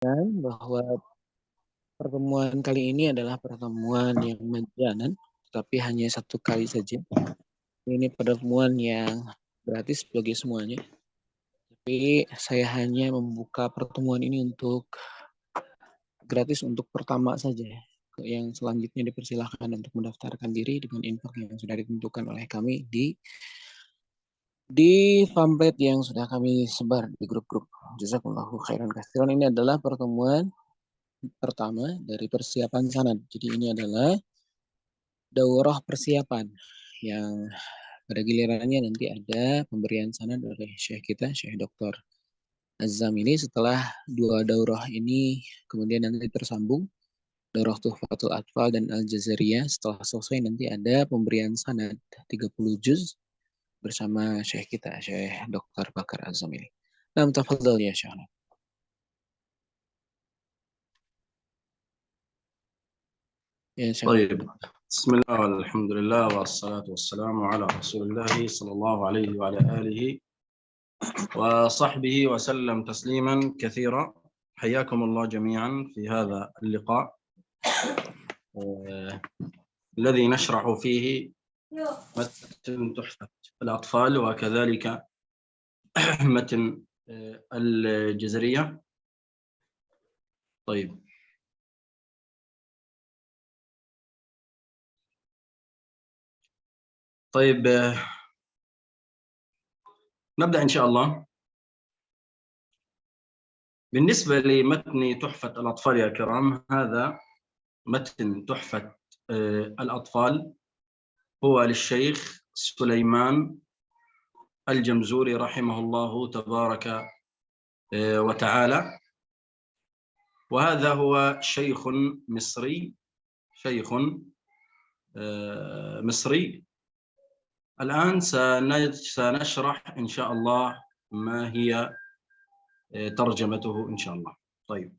bahwa pertemuan kali ini adalah pertemuan yang majanan, tapi hanya satu kali saja. Ini pertemuan yang gratis bagi semuanya. Tapi saya hanya membuka pertemuan ini untuk gratis untuk pertama saja. Yang selanjutnya dipersilahkan untuk mendaftarkan diri dengan info yang sudah ditentukan oleh kami di pamflet yang sudah kami sebar di grup-grup. Jazakumullahu khairan katsiran. Ini adalah pertemuan pertama dari persiapan sanad. Jadi ini adalah daurah persiapan yang pada gilirannya nanti ada pemberian sanad oleh Syekh kita, Syekh Dr. Azam ini. Setelah dua daurah ini kemudian nanti tersambung daurah Tuhfatul Atfal dan Al-Jazariyah. Setelah selesai nanti ada pemberian sanad 30 juz bersama Syekh kita, Syekh Dr. Bakar Azam ini. Nah, tafadhal ya Syekh. Ya, Syekh. طيب بسم الله والحمد لله والصلاة والسلام على رسول الله صلى الله عليه وعلى آله وصحبه وسلم تسليما كثيرا. حياكم الله جميعا في هذا اللقاء الذي نشرح فيه متن تحفة الأطفال وكذلك متن الجزرية. طيب نبدأ إن شاء الله. بالنسبة لمتن تحفة الأطفال يا كرام، هذا متن تحفة الأطفال هو للشيخ سليمان الجمزوري رحمه الله تبارك وتعالى، وهذا هو شيخ مصري. الآن سنشرح إن شاء الله ما هي ترجمته إن شاء الله. طيب.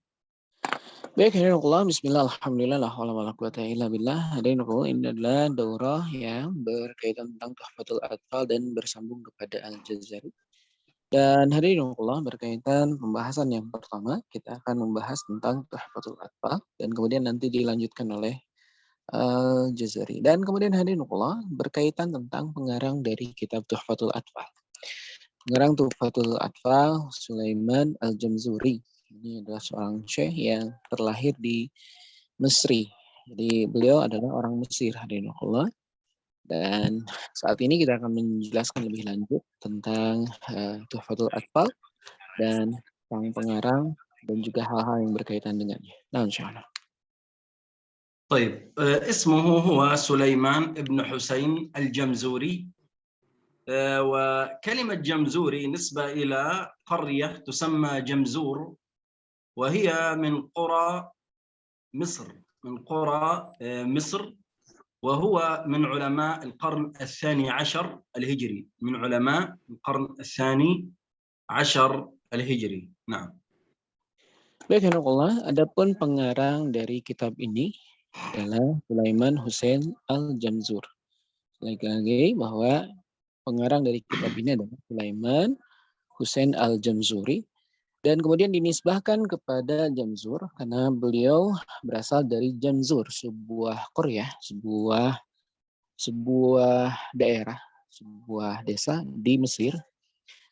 Baik, hadirinullah, bismillah, alhamdulillah, la haula wala quwata illa billah. Hadirinullah, ini adalah daurah yang berkaitan tentang Tuhfatul Atfal dan bersambung kepada Al-Jazari. Dan hadirinullah, berkaitan pembahasan yang pertama, kita akan membahas tentang Tuhfatul Atfal dan kemudian nanti dilanjutkan oleh Al-Jazari. Dan kemudian hadirinullah, berkaitan tentang pengarang dari kitab Tuhfatul Atfal. Pengarang Tuhfatul Atfal Sulaiman Al-Jamzuri. Ini adalah seorang syekh yang terlahir di Mesri. Jadi beliau adalah orang Mesir, hadirinullah. Dan saat ini kita akan menjelaskan lebih lanjut tentang Tuhfatul Atfal dan sang pengarang dan juga hal-hal yang berkaitan dengannya. Nah, insyaallah. طيب اسمه هو سليمان ابن حسين الجمزوري، وكلمة جمزوري نسبة إلى قرية تسمى جمزور، وهي من قرى مصر، وهو من علماء القرن الثاني عشر الهجري، نعم. Baik, Allah. Adapun pengarang dari kitab ini adalah Sulaiman Hussein Al-Jamzur. Lagi-lagi bahwa pengarang dari kitab ini adalah Sulaiman Hussein Al-Jamzuri. Dan kemudian dinisbahkan kepada Jamzur karena beliau berasal dari Jamzur, sebuah Korea, sebuah daerah, sebuah desa di Mesir.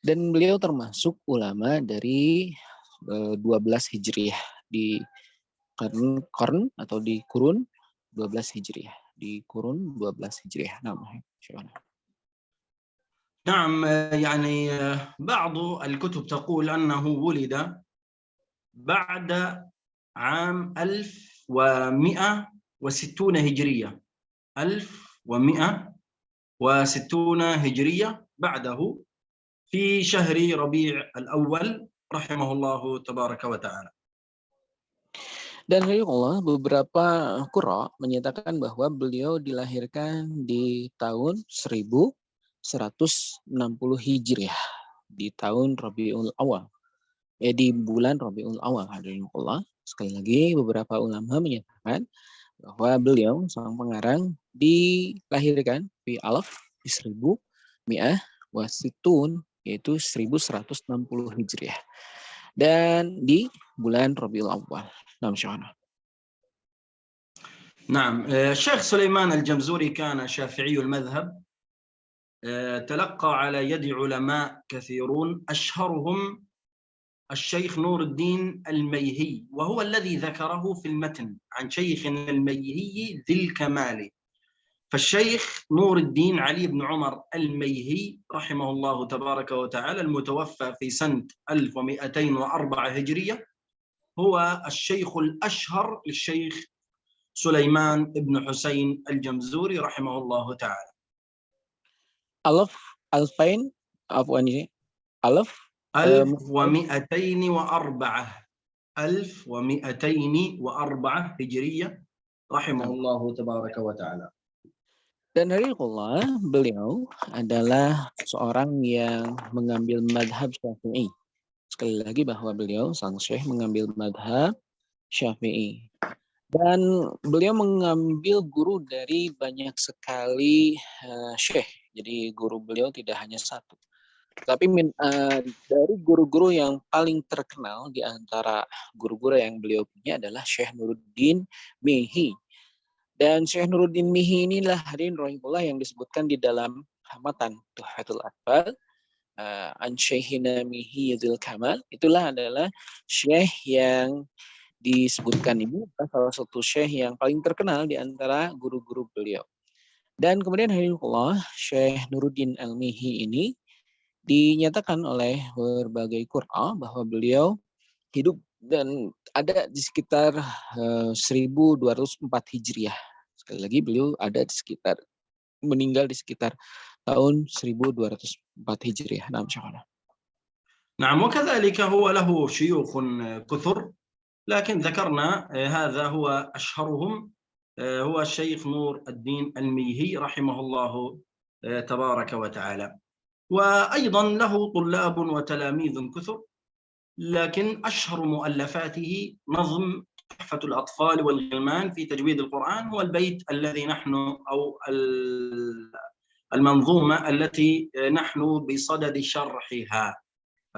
Dan beliau termasuk ulama dari 12 Hijriah di karn atau di kurun 12 Hijriah. Di kurun 12 Hijriah namanya. نعم، يعني بعض الكتب تقول أنه ولد بعد عام 1160 هجرية، 1160 هجرية بعده في شهر ربيع الأول رحمه الله تبارك وتعالى. Dan Allah, beberapa qurra menyatakan bahwa beliau dilahirkan di tahun 1160 Hijriah, di tahun Rabiul Awal. Di bulan Rabiul Awal, hadirinullah. Sekali lagi, beberapa ulama menyatakan bahwa beliau, sang pengarang, dilahirkan di alaf di 1100 wasitun, yaitu 1160 Hijriah. dan di bulan Rabiul Awwal. Nah, Syahana. نعم. الشيخ سليمان الجمزوري كان شافعي المذهب، تلقى على يد علماء كثيرون أشهرهم الشيخ نور الدين الميهي، وهو الذي ذكره في المتن عن شيخنا الميهي ذي الكمال. فالشيخ نور الدين علي بن عمر الميهي رحمه الله تبارك وتعالى المتوفى في سنة 1204 هجرية هو الشيخ الأشهر للشيخ سليمان بن حسين الجمزوري رحمه الله تعالى. Alfain apa ini? 1204 1204 هجرية رحمه الله تبارك وتعالى. Dan rahimahullah, beliau adalah seorang yang mengambil madhab Syafi'i. Sekali lagi bahwa beliau sang syekh mengambil madhab Syafi'i. Dan beliau mengambil guru dari banyak sekali syekh. Jadi guru beliau tidak hanya satu. Tapi dari guru-guru yang paling terkenal di antara guru-guru yang beliau punya adalah Syekh Nuruddin Mihi. Dan Syekh Nuruddin Mihi inilah hadirin rahimahullah yang disebutkan di dalam matan Tuhfatul Atfal an Syekhina Mihi Dzul Kamal. Itulah adalah syekh yang disebutkan ini salah satu syekh yang paling terkenal di antara guru-guru beliau. Dan kemudian rahimahullah Syekh Nuruddin Al-Mihi ini dinyatakan oleh berbagai qur'a bahwa beliau hidup dan ada di sekitar 1204 Hijriah. Sekali lagi beliau ada di sekitar meninggal di sekitar tahun 1204 Hijriah. نعم. وكذلك هو له شيوخ كثر، لكن ذكرنا هذا هو أشهرهم، هو الشيخ نور الدين الميهي رحمه الله تبارك وتعالى. وأيضا له طلاب وتلاميذ كثر، لكن أشهر مؤلفاته نظم تحفة الأطفال والغلمان في تجويد القرآن، هو البيت الذي نحن أو المنظومة التي نحن بصدد شرحها.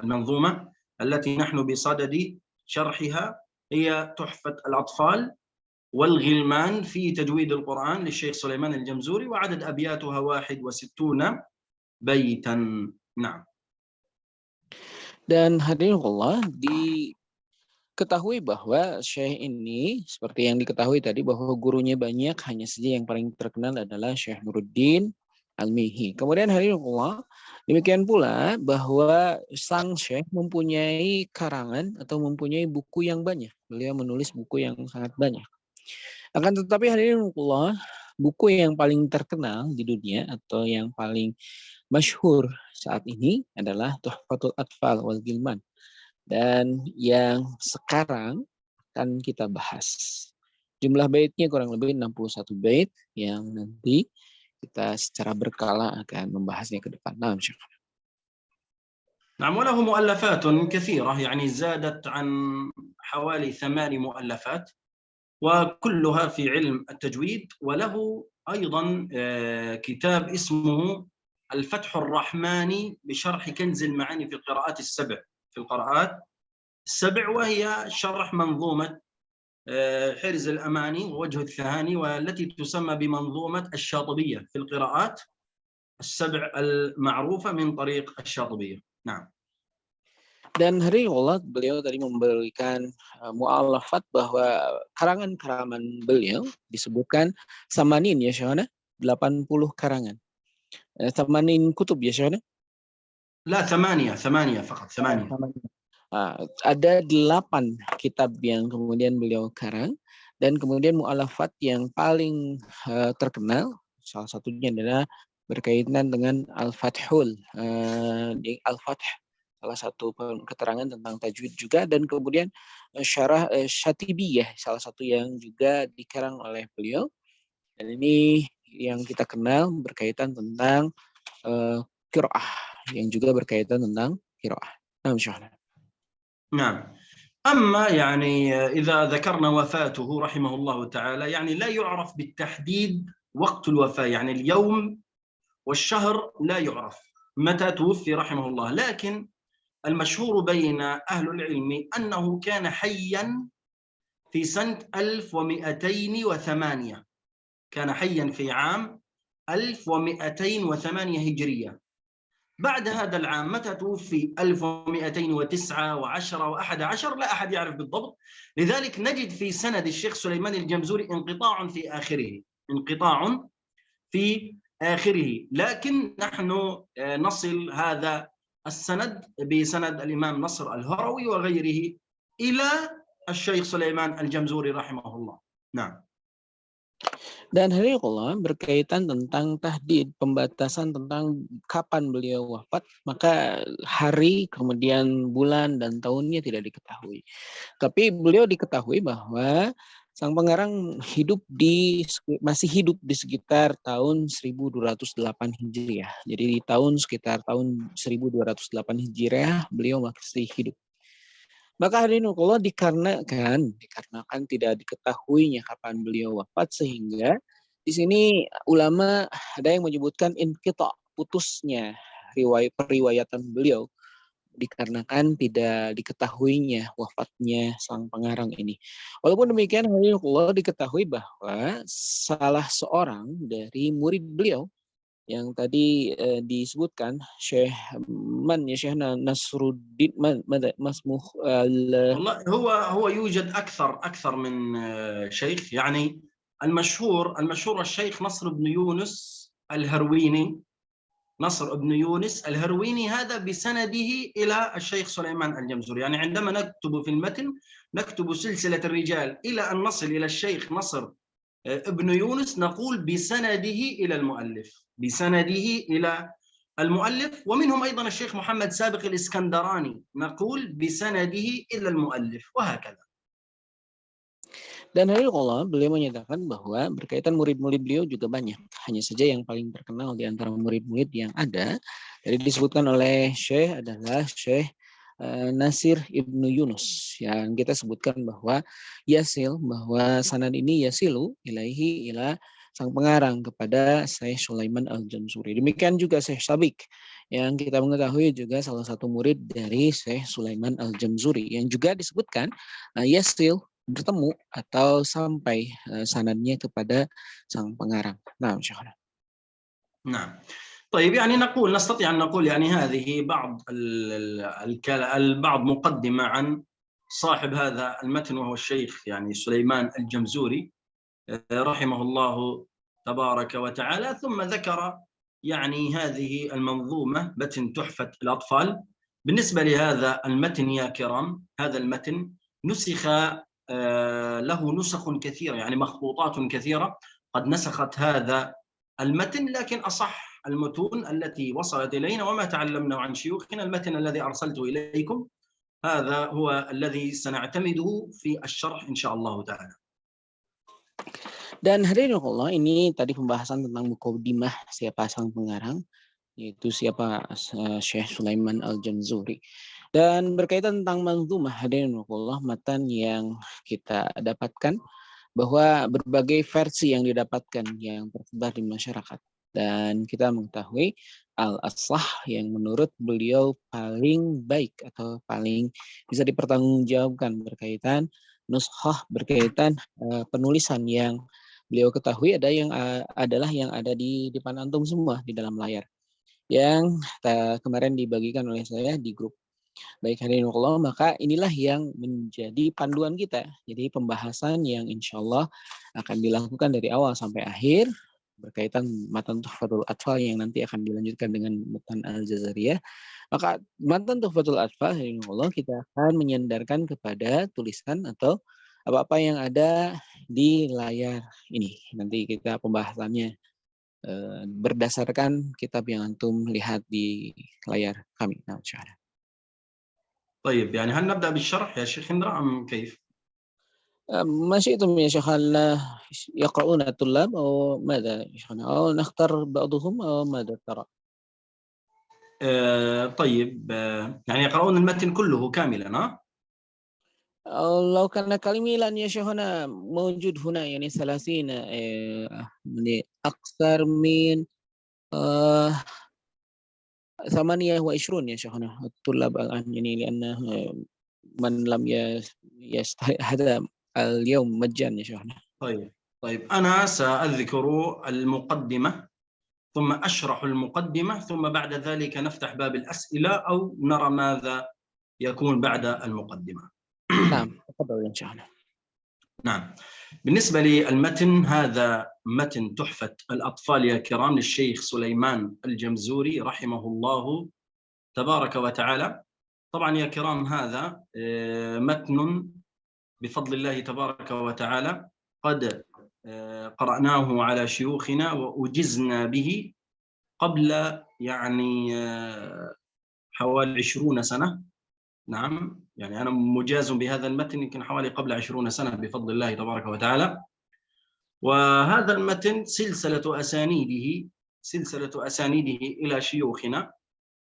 المنظومة التي نحن بصدد شرحها هي تحفة الأطفال والغلمان في تجويد القرآن للشيخ سليمان الجمزوري، وعدد أبياتها 61 بيتا. نعم. Dan hadirin Allah, diketahui bahwa syekh ini seperti yang diketahui tadi bahwa gurunya banyak, hanya saja yang paling terkenal adalah Syekh Nuruddin Al-Mihi. Kemudian hadirin Allah, demikian pula bahwa sang syekh mempunyai karangan atau mempunyai buku yang banyak. Beliau menulis buku yang sangat banyak. Akan tetapi hadirin Allah, buku yang paling terkenal di dunia atau yang paling masyhur saat ini adalah Tuhfatul Atfal wal Gilman. Dan yang sekarang akan kita bahas. Jumlah baitnya kurang lebih 61 bait yang nanti kita secara berkala akan membahasnya ke depan. Nah, نعم. وله مؤلفات كثيرة، يعني زادت عن حوالي 8 مؤلفات، وكلها في علم التجويد. وله أيضا كتاب اسمه الفتح الرحماني بشرح كنز المعاني في القراءات السبع، وهي شرح منظومة حرز الأماني ووجه الثهاني، والتي تسمى بمنظومة الشاطبية في القراءات السبع المعروفة من طريق الشاطبية. نعم. Dan hari Allah beliau tadi memberikan mu'alafat bahwa karangan-karangan beliau disebutkan samanin ya Syahana, 80 karangan. Samanin kutub ya Syahana? لا، ثمانية فقط. Ada 8 kitab yang kemudian beliau karang, dan kemudian mu'alafat yang paling terkenal salah satunya adalah berkaitan dengan Al-Fathul, Al-Fath, salah satu keterangan tentang tajwid juga, dan kemudian syarah Syatibiyah, salah satu yang juga dikarang oleh beliau. Dan ini yang kita kenal berkaitan tentang qiraah, yang juga berkaitan tentang qiraah. نعم. أما يعني إذا ذكرنا وفاته رحمه الله تعالى، يعني لا يعرف بالتحديد وقت الوفاة، يعني اليوم والشهر لا يعرف متى توفي رحمه الله، لكن المشهور بين أهل العلم أنه كان حيا في سنة 1208، كان حيا في عام 1208 هجرية. بعد هذا العام متى توفي؟ 1209 و10 و11، لا أحد يعرف بالضبط. لذلك نجد في سند الشيخ سليمان الجمزوري انقطاع في آخره، انقطاع في آخره، لكن نحن نصل هذا السند بسند الإمام نصر الهروي وغيره إلى الشيخ سليمان الجمزوري رحمه الله. نعم. Dan Allah berkaitan tentang tahdid, pembatasan tentang kapan beliau wafat, maka hari, kemudian bulan dan tahunnya tidak diketahui. Tapi beliau diketahui bahwa sang pengarang masih hidup di sekitar tahun 1208 Hijriah. Jadi di sekitar tahun 1208 Hijriah beliau masih hidup. Maka hadirin Allah dikarenakan tidak diketahuinya kapan beliau wafat, sehingga di sini ulama ada yang menyebutkan inqita, putusnya periwayatan beliau dikarenakan tidak diketahuinya wafatnya sang pengarang ini. Walaupun demikian hadirin Allah diketahui bahwa salah seorang dari murid beliau yang tadi disebutkan Syekh Nasruddin Masmuh والله هو يوجد أكثر من شيخ، يعني المشهور الشيخ نصر بن يونس الهرويني، نصر بن يونس الهرويني، هذا بسنده إلى الشيخ سليمان الجمزوري. يعني عندما نكتب في المتن نكتب سلسلة الرجال إلى أن نصل إلى الشيخ نصر ابن يونس نقول بسنده إلى المؤلف، بسنده إلى المؤلف. ومنهم أيضا الشيخ محمد سابق الإسكندراني نقول بسنده إلى المؤلف، وهكذا. Dan hadirin Allah, beliau menyatakan bahwa berkaitan murid-murid beliau juga banyak. Hanya saja yang paling terkenal di antara murid-murid yang ada, jadi disebutkan oleh Syekh adalah Syekh Nasir Ibnu Yunus, yang kita sebutkan bahwa bahwa sanad ini yasilu ilaihi ila sang pengarang kepada Syekh Sulaiman Al-Jamzuri. Demikian juga Syekh Sabik, yang kita mengetahui juga salah satu murid dari Syekh Sulaiman Al-Jamzuri, yang juga disebutkan yasil bertemu atau sampai sanadnya kepada sang pengarang. Nah, Syekhana. نعم. طيب، يعني نستطيع أن نقول يعني هذه بعض مقدمة عن صاحب هذا المتن، وهو الشيخ يعني سليمان الجمزوري رحمه الله تبارك وتعالى. ثم ذكر يعني هذه المنظومة، متن تحفة الأطفال. بالنسبة لهذا المتن يا كرام، هذا المتن نسخ له نسخ كثيرة، يعني مخطوطات كثيرة قد نسخت هذا المتن، لكن أصح المتون التي وصلت إلينا وما تعلمنا عن شيوخنا المتن الذي أرسلته إليكم، هذا هو الذي سنعتمده في الشرح إن شاء الله تعالى. Dan hadirin Allah, ini tadi pembahasan tentang muqaddimah siapa sang pengarang, yaitu siapa Syekh Sulaiman Al-Jamzuri. Dan berkaitan tentang manzumah, hadirin Allah, matan yang kita dapatkan bahwa berbagai versi yang didapatkan yang tersebar di masyarakat. Dan kita mengetahui al-aslah yang menurut beliau paling baik atau paling bisa dipertanggungjawabkan berkaitan nuskhah, berkaitan penulisan yang beliau ketahui adalah yang ada di depan antum semua di dalam layar, yang kemarin dibagikan oleh saya di grup. Baik hadirin Allah, maka inilah yang menjadi panduan kita. Jadi pembahasan yang insya Allah akan dilakukan dari awal sampai akhir berkaitan matan Tuhfatul Atfal yang nanti akan dilanjutkan dengan matan Al-Jazariyah. Maka matan Tuhfatul Atfal, hadirin Allah, kita akan menyandarkan kepada tulisan atau apa-apa yang ada di layar ini. Nanti kita pembahasannya berdasarkan kitab yang antum lihat di layar kami. Nah, insyaallah. طيب، يعني هل نبدأ بالشرح يا شيخ هندرا أم كيف؟ ما شئتم يا شيخ، هل يقرؤون الطلاب أو ماذا يا شيخنا، أو نختار بعضهم أو ماذا ترى؟ طيب، يعني يقرؤون المتن كله كاملا، ها؟ لو كان كاملا يا شيخنا موجود هنا يعني 30 يعني أكثر من 28 يا شيخنا الطلاب الآن يعني لأنه من لم هذا اليوم مجانا يا شيخنا. طيب أنا سأذكر المقدمة ثم أشرح المقدمة ثم بعد ذلك نفتح باب الأسئلة أو نرى ماذا يكون بعد المقدمة. نعم تفضل إن شاء الله. نعم، بالنسبة للمتن هذا متن تحفة الأطفال يا كرام للشيخ سليمان الجمزوري رحمه الله تبارك وتعالى. طبعا يا كرام هذا متن بفضل الله تبارك وتعالى قد قرأناه على شيوخنا وأجزنا به قبل يعني حوالي 20 سنة. نعم، يعني أنا مجاز بهذا المتن يمكن حوالي قبل 20 سنة بفضل الله تبارك وتعالى. وهذا المتن سلسلة أسانيده إلى شيوخنا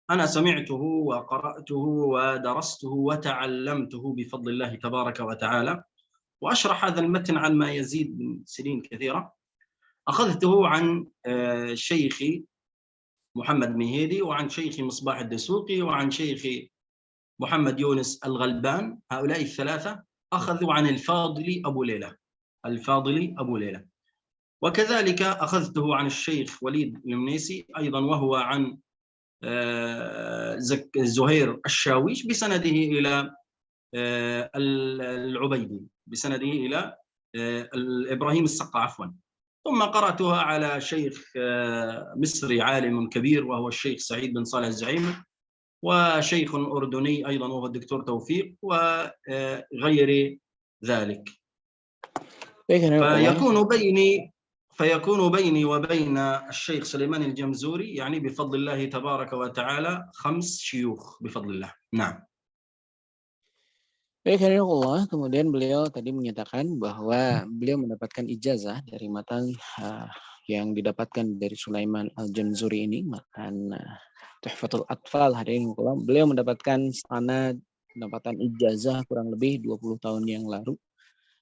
أنا سمعته وقرأته ودرسته وتعلمته بفضل الله تبارك وتعالى، وأشرح هذا المتن عن ما يزيد من سنين كثيرة. أخذته عن شيخي محمد مهيدي وعن شيخي مصباح الدسوقي وعن شيخي محمد يونس الغلبان، هؤلاء الثلاثة أخذوا عن الفاضل أبو ليلى. وكذلك أخذته عن الشيخ وليد المنيسي أيضا وهو عن زهير الشاويش بسنده إلى العبيدي بسنده إلى إبراهيم السقا عفوا. ثم قرأتها على شيخ مصري عالم كبير وهو الشيخ سعيد بن صالح الزعيمي، وشيخ أردني أيضا وهو الدكتور توفيق وغير ذلك. فيكون بيني وبين الشيخ سليمان الجمزوري يعني بفضل الله تبارك وتعالى 5 شيوخ بفضل الله. نعم. Baik, Allah. Kemudian beliau tadi menyatakan bahwa beliau mendapatkan ijazah dari matan yang didapatkan dari Sulaiman Al-Jamzuri ini, matan Tuhfatul Atfal. Hadirin Allah, beliau mendapatkan sanad, mendapatkan ijazah kurang lebih 20 tahun yang lalu.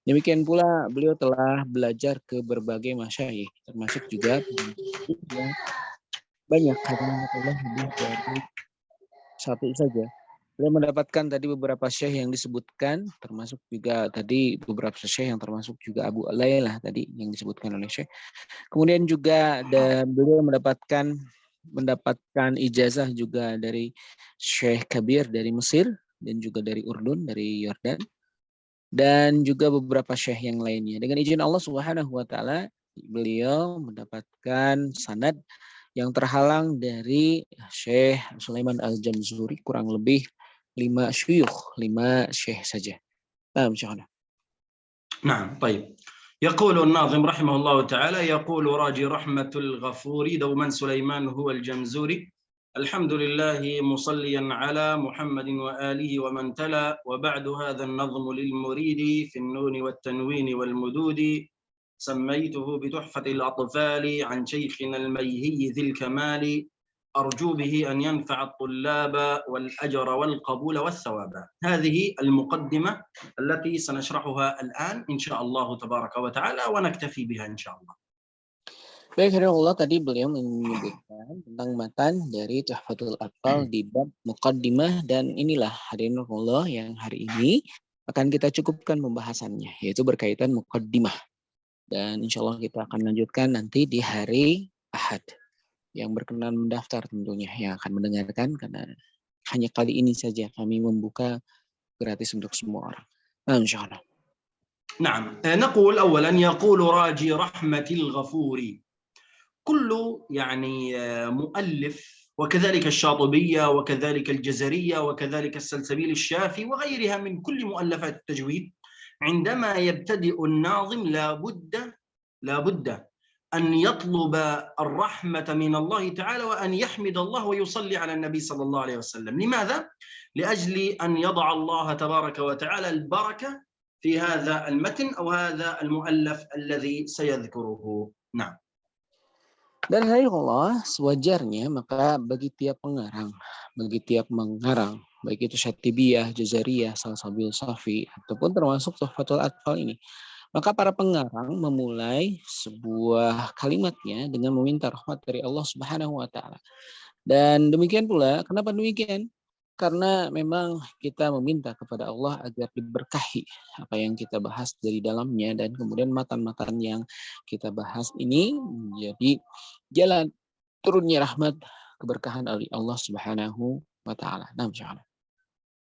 Demikian pula beliau telah belajar ke berbagai masyayikh, termasuk juga yang banyak, hadirin Allah, lebih dari satu saja. Beliau mendapatkan tadi beberapa syekh yang disebutkan, termasuk juga tadi beberapa syekh yang termasuk juga Abu Lailah tadi yang disebutkan oleh syekh. Kemudian juga beliau mendapatkan ijazah juga dari Syekh Kabir dari Mesir dan juga dari Urdun, dari Yordan, dan juga beberapa syekh yang lainnya. Dengan izin Allah Subhanahu wa taala, beliau mendapatkan sanad yang terhalang dari Syekh Sulaiman Al-Jamzuri kurang lebih 5 syuyukh, 5 syekh saja. Naam, Syekhana. نعم. طيب، يقول الناظم رحمه الله تعالى: يقول راجي رحمة الغفور دوما سليمان هو الجمزوري، الحمد لله مصليا على محمد وآله ومن تلا، وبعد هذا النظم للمريد في النون والتنوين والمدود، سميته بتحفة الأطفال عن شيخنا الميهي ذي الكمال، أرجو به أن ينفع الطلاب والأجر والقبول والثواب. هذه المقدمة التي سنشرحها الآن إن شاء الله تبارك وتعالى ونكتفي بها إن شاء الله. Baik, Allah tadi beliau menyebutkan tentang matan dari Tuhfatul Atfal di bab muqaddimah, dan inilah hadirin Allah yang hari ini akan kita cukupkan pembahasannya, yaitu berkaitan muqaddimah. Dan insya Allah kita akan lanjutkan nanti di hari Ahad. Yang berkenan mendaftar tentunya yang akan mendengarkan, karena hanya kali ini saja kami membuka gratis untuk semua orang. Nah, insya Allah. نعم، نقول أولا يقول راجي رحمة الغفور. كل يعني مؤلف وكذلك الشاطبية وكذلك الجزرية وكذلك السلسبيل الشافي وغيرها من كل مؤلفات التجويد، عندما يبتدئ الناظم لابد أن يطلب الرحمة من الله تعالى وأن يحمد الله ويصلي على النبي صلى الله عليه وسلم. لماذا؟ لأجل أن يضع الله تبارك وتعالى البركة في هذا المتن أو هذا المؤلف الذي سيذكره. نعم. Dan hari Allah sewajarnya maka bagi tiap pengarang, baik itu Syatibiyah, Jazariyah, Salsabil Safi, ataupun termasuk Tuhfatul Atfal ini, maka para pengarang memulai sebuah kalimatnya dengan meminta rahmat dari Allah Subhanahu wa taala. Dan demikian pula, kenapa demikian? Karena memang kita meminta kepada Allah agar diberkahi apa yang kita bahas dari dalamnya, dan kemudian matan-matan yang kita bahas ini menjadi jalan turunnya rahmat keberkahan dari Allah Subhanahu wa taala. Nah, insyaallah.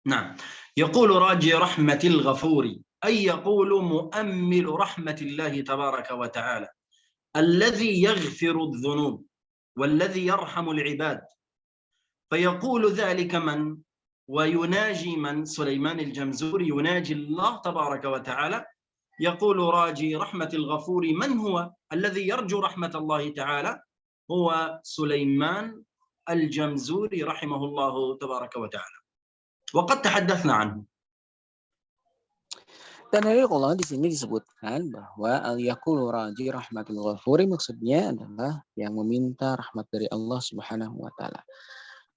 نعم. يقول راجي رحمة الغفور، أي يقول مؤمل رحمة الله تبارك وتعالى الذي يغفر الذنوب والذي يرحم العباد. فيقول ذلك من ويناجي من؟ سليمان الجمزوري يناجي الله تبارك وتعالى، يقول راجي رحمة الغفور من هو الذي يرجو رحمة الله تعالى؟ هو سليمان الجمزوري رحمه الله تبارك وتعالى، وقد تحدثنا عنه. Dan dari Allah di sini disebutkan bahwa al-yaqulu raji rahmatul ghafuri, maksudnya adalah yang meminta rahmat dari Allah Subhanahu wa taala,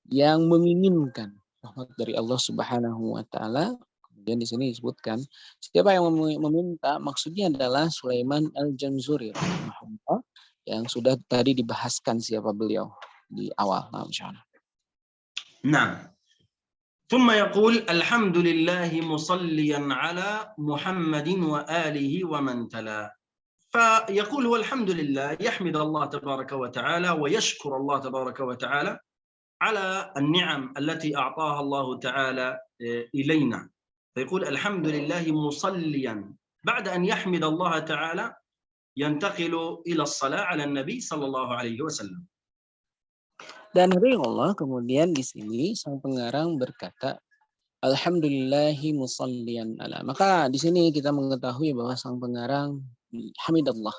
yang menginginkan rahmat dari Allah Subhanahu wa taala. Kemudian di sini disebutkan siapa yang meminta, maksudnya adalah Sulaiman Al-Jamzuri rahimahullah, yang sudah tadi dibahaskan siapa beliau di awal. Nah, insyaallah. نعم. ثم يقول الحمد لله مصليا على محمد وآله ومن تلا. فيقول والحمد لله، يحمد الله تبارك وتعالى ويشكر الله تبارك وتعالى على النعم التي أعطاها الله تعالى إلينا. فيقول الحمد لله مصليا، بعد أن يحمد الله تعالى ينتقل إلى الصلاة على النبي صلى الله عليه وسلم. Dan dari Allah kemudian di sini sang pengarang berkata alhamdulillahi musallian ala. Maka di sini kita mengetahui bahwa sang pengarang hamidallah,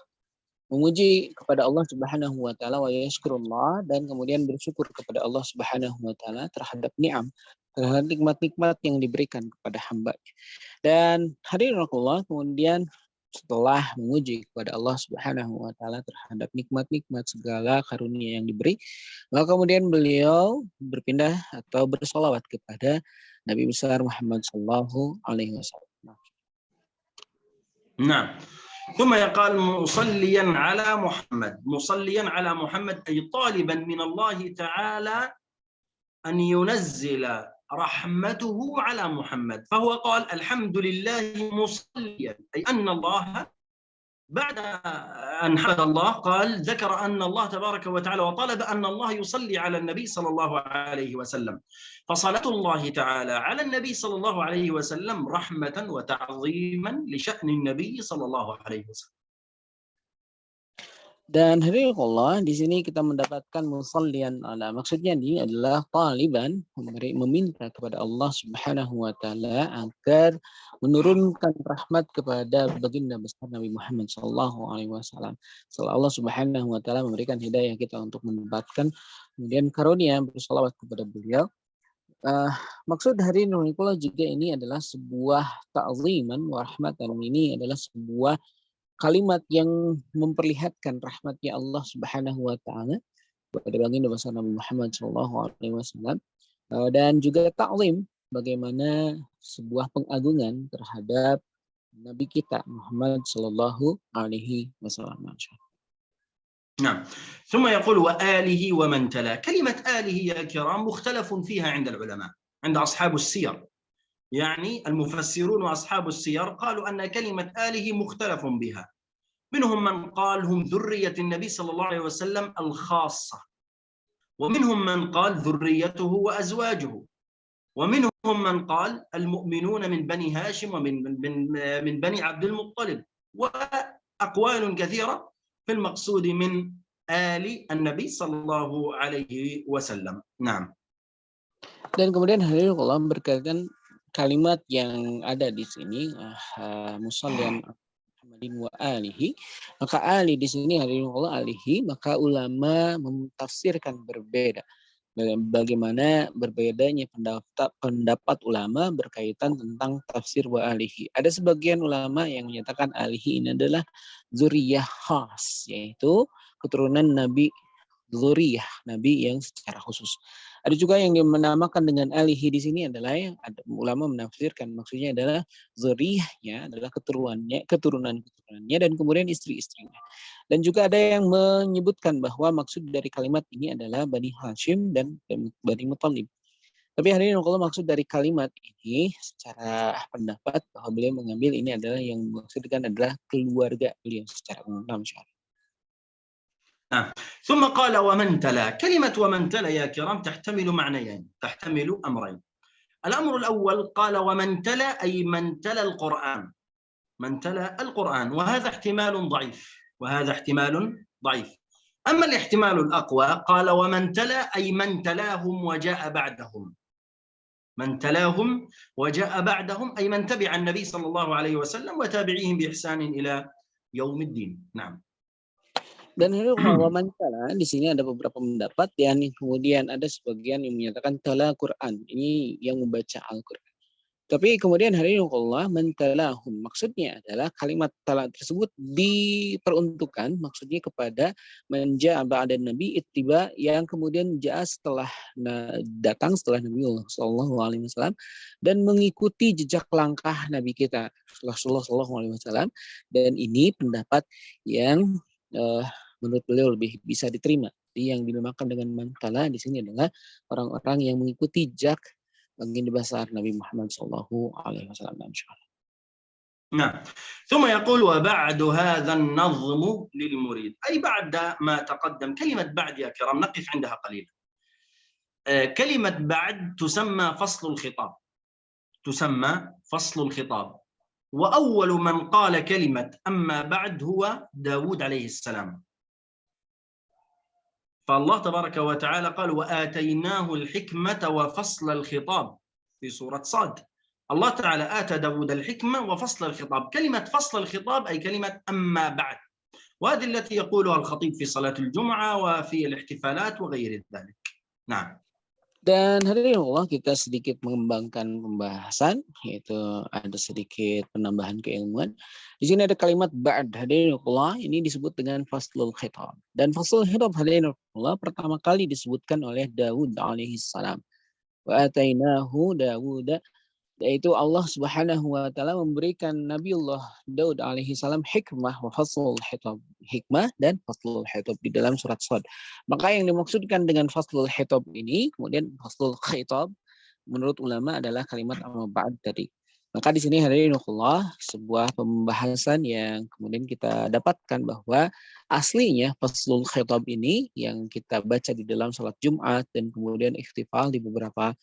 memuji kepada Allah Subhanahu wa taala, wa yashkurullah, dan kemudian bersyukur kepada Allah Subhanahu wa taala terhadap ni'am, terhadap nikmat-nikmat yang diberikan kepada hamba. Dan hadirin Allah, kemudian setelah memuji kepada Allah Subhanahu wa taala terhadap nikmat-nikmat segala karunia yang diberi, lalu kemudian beliau berpindah atau bersolawat kepada Nabi besar Muhammad sallallahu alaihi wasallam. نعم. ثم يقال مصليا على محمد، مصليا على محمد أي طالبا من الله تعالى أن ينزل رحمته على محمد. فهو قال الحمد لله مصليا، أي أن الله بعد أن حمد الله قال ذكر أن الله تبارك وتعالى وطلب أن الله يصلي على النبي صلى الله عليه وسلم. فصلاة الله تعالى على النبي صلى الله عليه وسلم رحمة وتعظيما لشأن النبي صلى الله عليه وسلم. Dan hadirin Allah, di sini kita mendapatkan musallian ala. Maksudnya ini adalah taliban, meminta kepada Allah Subhanahu wa taala agar menurunkan rahmat kepada baginda besar Nabi Muhammad sallallahu alaihi wasallam. Setelah Allah Subhanahu wa taala memberikan hidayah kita untuk mendapatkan kemudian karunia bersalawat kepada beliau. Maksud hari Nurul juga ini adalah sebuah ta'ziman wa rahmatan. Ini adalah sebuah kalimat yang memperlihatkan rahmatnya Allah Subhanahu wa taala kepada baginda besar Nabi Muhammad sallallahu alaihi wasallam, dan juga ta'zim, bagaimana sebuah pengagungan terhadap nabi kita Muhammad sallallahu alaihi wasallam. نعم. ثم يقول وآله ومن تلا. كلمة آله يا كرام مختلف فيها عند العلماء، عند أصحاب السير، يعني المفسرون وأصحاب السير قالوا أن كلمة آله مختلف بها. منهم من قال هم ذرية النبي صلى الله عليه وسلم الخاصة، ومنهم من قال ذريته وأزواجه، ومنهم من قال المؤمنون من بني هاشم ومن بني عبد المطلب، وأقوال كثيرة في المقصود من آل النبي صلى الله عليه وسلم. نعم. Dan kemudian hadirin Allah berkaitan kalimat yang ada di sini, musallian Muhammadin wa alihi, maka ali di sini hadirin Allah alihi, maka ulama mentafsirkan berbeda. Bagaimana berbedanya pendapat ulama berkaitan tentang tafsir wa alihi. Ada sebagian ulama yang menyatakan alihi ini adalah zuriyah khas, yaitu keturunan Nabi, zuriyah Nabi yang secara khusus. Ada juga yang menamakan dengan alihi di sini adalah yang ada ulama menafsirkan maksudnya adalah zuriyahnya adalah keturunannya dan kemudian istri-istrinya. Dan juga ada yang menyebutkan bahwa maksud dari kalimat ini adalah Bani Hashim dan Bani Muthalib. Tapi hadirin Allah, maksud dari kalimat ini secara pendapat bahwa beliau mengambil ini adalah yang dimaksudkan adalah keluarga beliau secara umum. ثم قال ومن تلا. كلمة ومن تلا يا كرام تحتمل معنيين، تحتمل أمرين. الأمر الأول قال ومن تلا أي من تلا القرآن، من تلا القرآن، وهذا احتمال ضعيف، وهذا احتمال ضعيف. أما الاحتمال الأقوى قال ومن تلا أي من تلاهم وجاء بعدهم، من تلاهم وجاء بعدهم أي من تبع النبي صلى الله عليه وسلم وتابعيهم بإحسان إلى يوم الدين. نعم. Dan waman tala di sini ada beberapa pendapat, dan kemudian ada sebagian yang menyatakan tala Quran, ini yang membaca Al-Quran. Tapi kemudian hari ini Allah mentalahum, maksudnya adalah kalimat tala tersebut diperuntukkan maksudnya kepada menja ba'da Nabi ittiba, yang kemudian jaa setelah datang setelah Nabi Sallallahu Alaihi Wasallam dan mengikuti jejak langkah Nabi kita Rasulullah Sallallahu Alaihi Wasallam. Dan ini pendapat yang menurut beliau lebih bisa diterima. Jadi yang dinamakan dengan mantala di sini adalah orang-orang yang mengikuti jejak baginda besar Nabi Muhammad Sallallahu Alaihi Wasallam. نعم. ثم يقول وبعد هذا النظم للمريد، أي بعد ما تقدم. كلمة بعد يا كرام نقف عندها قليلا. كلمة بعد تسمى فصل الخطاب، تسمى فصل الخطاب. وأول من قال كلمة أما بعد هو داود عليه السلام. فالله تبارك وتعالى قال وآتيناه الحكمة وفصل الخطاب في سورة صاد. الله تعالى آتى داود الحكمة وفصل الخطاب. كلمة فصل الخطاب أي كلمة أما بعد، وهذه التي يقولها الخطيب في صلاة الجمعة وفي الاحتفالات وغير ذلك. نعم. Dan hadirin Allah, kita sedikit mengembangkan pembahasan, yaitu ada sedikit penambahan keilmuan. Di sini ada kalimat ba'd, hadirin Allah, ini disebut dengan faslul khitab. Dan faslul khitab, hadirin Allah, pertama kali disebutkan oleh Daud alaihi salam. Wa atainahu Dawud, yaitu Allah Subhanahu wa taala memberikan Nabiullah Daud alaihi salam hikmah wa faslul khitab, hikmah dan faslul khitab di dalam surat Shad. Maka yang dimaksudkan dengan faslul khitab ini, kemudian faslul khitab menurut ulama adalah kalimat amma ba'd tadi. Maka di sini hadirin Allah, sebuah pembahasan yang kemudian kita dapatkan bahwa aslinya faslul khitab ini yang kita baca di dalam salat Jumat dan kemudian ikhtifal di beberapa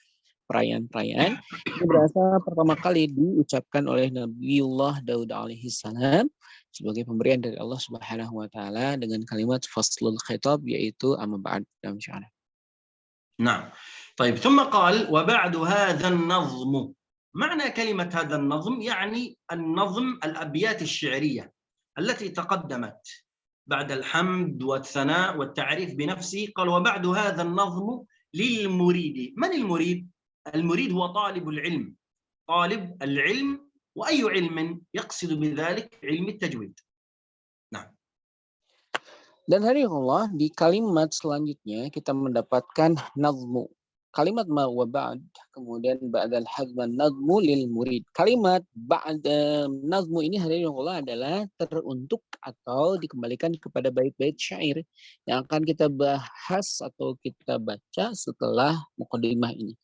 perayaan-perayaan, ini berasal pertama kali diucapkan oleh Nabiullah Daud alaihi salam sebagai pemberian dari Allah Subhanahu wa taala dengan kalimat faslul khitab, yaitu amma ba'd. نعم. طيب ثم قال وبعد هذا النظم. معنى كلمة هذا النظم يعني النظم الأبيات الشعرية التي تقدمت بعد الحمد والثناء والتعريف بنفسه. قال وبعد هذا النظم للمريد. من المريد؟ المريد هو طالب العلم، طالب العلم. وأي علم يقصد بذلك؟ علم التجويد. نعم. Dan hari Allah, di kalimat selanjutnya kita mendapatkan nazmu. Kalimat ma wa ba'd, kemudian ba'dal hadman nazmu lil murid. Kalimat ba'd nazmu ini hari Allah adalah teruntuk atau dikembalikan kepada bait-bait syair yang akan kita bahas atau kita baca setelah mukadimah ini.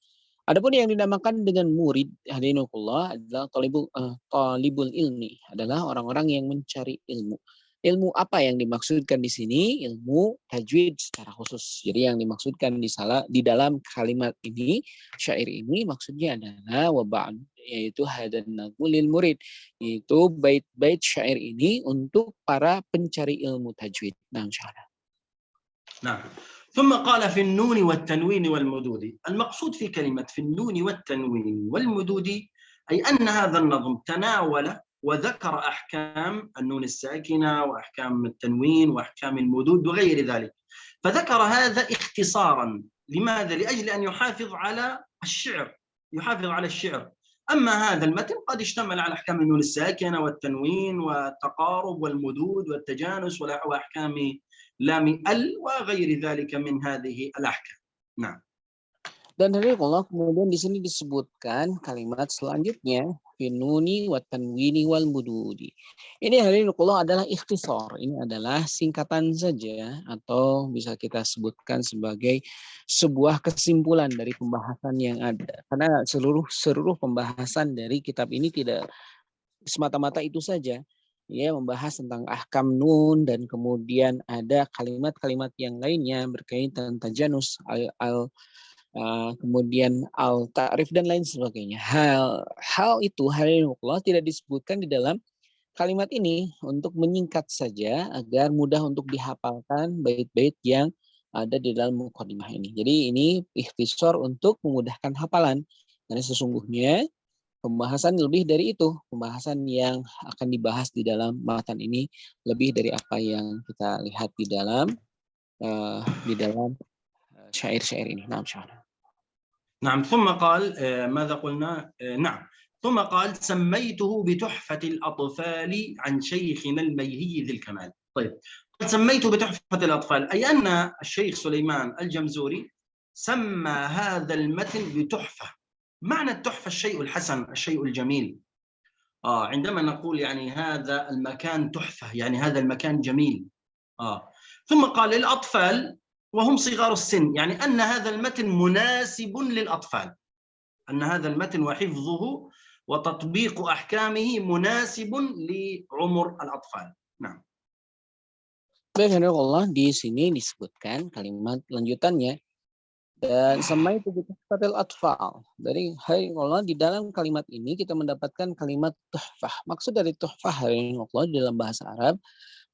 Adapun yang dinamakan dengan murid hadinullah adalah talibul ilmi, adalah orang-orang yang mencari ilmu. Ilmu apa yang dimaksudkan di sini? Ilmu tajwid secara khusus. Jadi yang dimaksudkan di dalam kalimat ini, syair ini maksudnya adalah waba'd, yaitu hadan naqulil murid, yaitu bait-bait syair ini untuk para pencari ilmu tajwid. Nah, insyaallah. Nah. ثم قال في النون والتنوين والمدود. المقصود في كلمة في النون والتنوين والمدود أي أن هذا النظم تناول وذكر أحكام النون الساكنة وأحكام التنوين وأحكام المدود وغير ذلك. فذكر هذا اختصارا. لماذا؟ لأجل أن يحافظ على الشعر، يحافظ على الشعر. أما هذا المتن قد اشتمل على أحكام النون الساكنة والتنوين والتقارب والمدود والتجانس وأحكام لام ال وغير ذلك من هذه الأحكام. نعم. Dan dari Allah kemudian di sini disebutkan kalimat selanjutnya finuni wa tanwini wal mududi. Ini hadirin Allah adalah ikhtisar. Ini adalah singkatan saja atau bisa kita sebutkan sebagai sebuah kesimpulan dari pembahasan yang ada. Karena seluruh pembahasan dari kitab ini tidak semata-mata itu saja. Ya, membahas tentang ahkam nun dan kemudian ada kalimat-kalimat yang lainnya berkaitan tajanus kemudian al-ta'rif dan lain sebagainya. Hal itu Allah tidak disebutkan di dalam kalimat ini untuk menyingkat saja agar mudah untuk dihafalkan bait-bait yang ada di dalam mukadimah ini. Jadi ini ikhtisar untuk memudahkan hafalan. Karena sesungguhnya pembahasan lebih dari itu, pembahasan yang akan dibahas di dalam matan ini lebih dari apa yang kita lihat di dalam syair-syair ini. Nah, insyaallah. نعم ثم قال ماذا قلنا نعم ثم قال سميته بتحفة الأطفال عن شيخنا الميهي ذي الكمال. طيب سميته بتحفة الأطفال أي أن الشيخ سليمان الجمزوري سمى هذا المتن بتحفة. معنى التحفة الشيء الحسن الشيء الجميل. عندما نقول يعني هذا المكان تحفة يعني هذا المكان جميل. ثم قال للأطفال وهم صغار السن يعني أن هذا المتن مناسب للأطفال أن هذا المتن وحفظه وتطبيق أحكامه مناسب لعمر الأطفال. نعم. Baik, Allah di sini disebutkan kalimat lanjutannya dan sama itu kita atfal. Dari Allah di dalam kalimat ini kita mendapatkan kalimat tuhfah. Maksud dari tuhfah Allah di dalam bahasa Arab,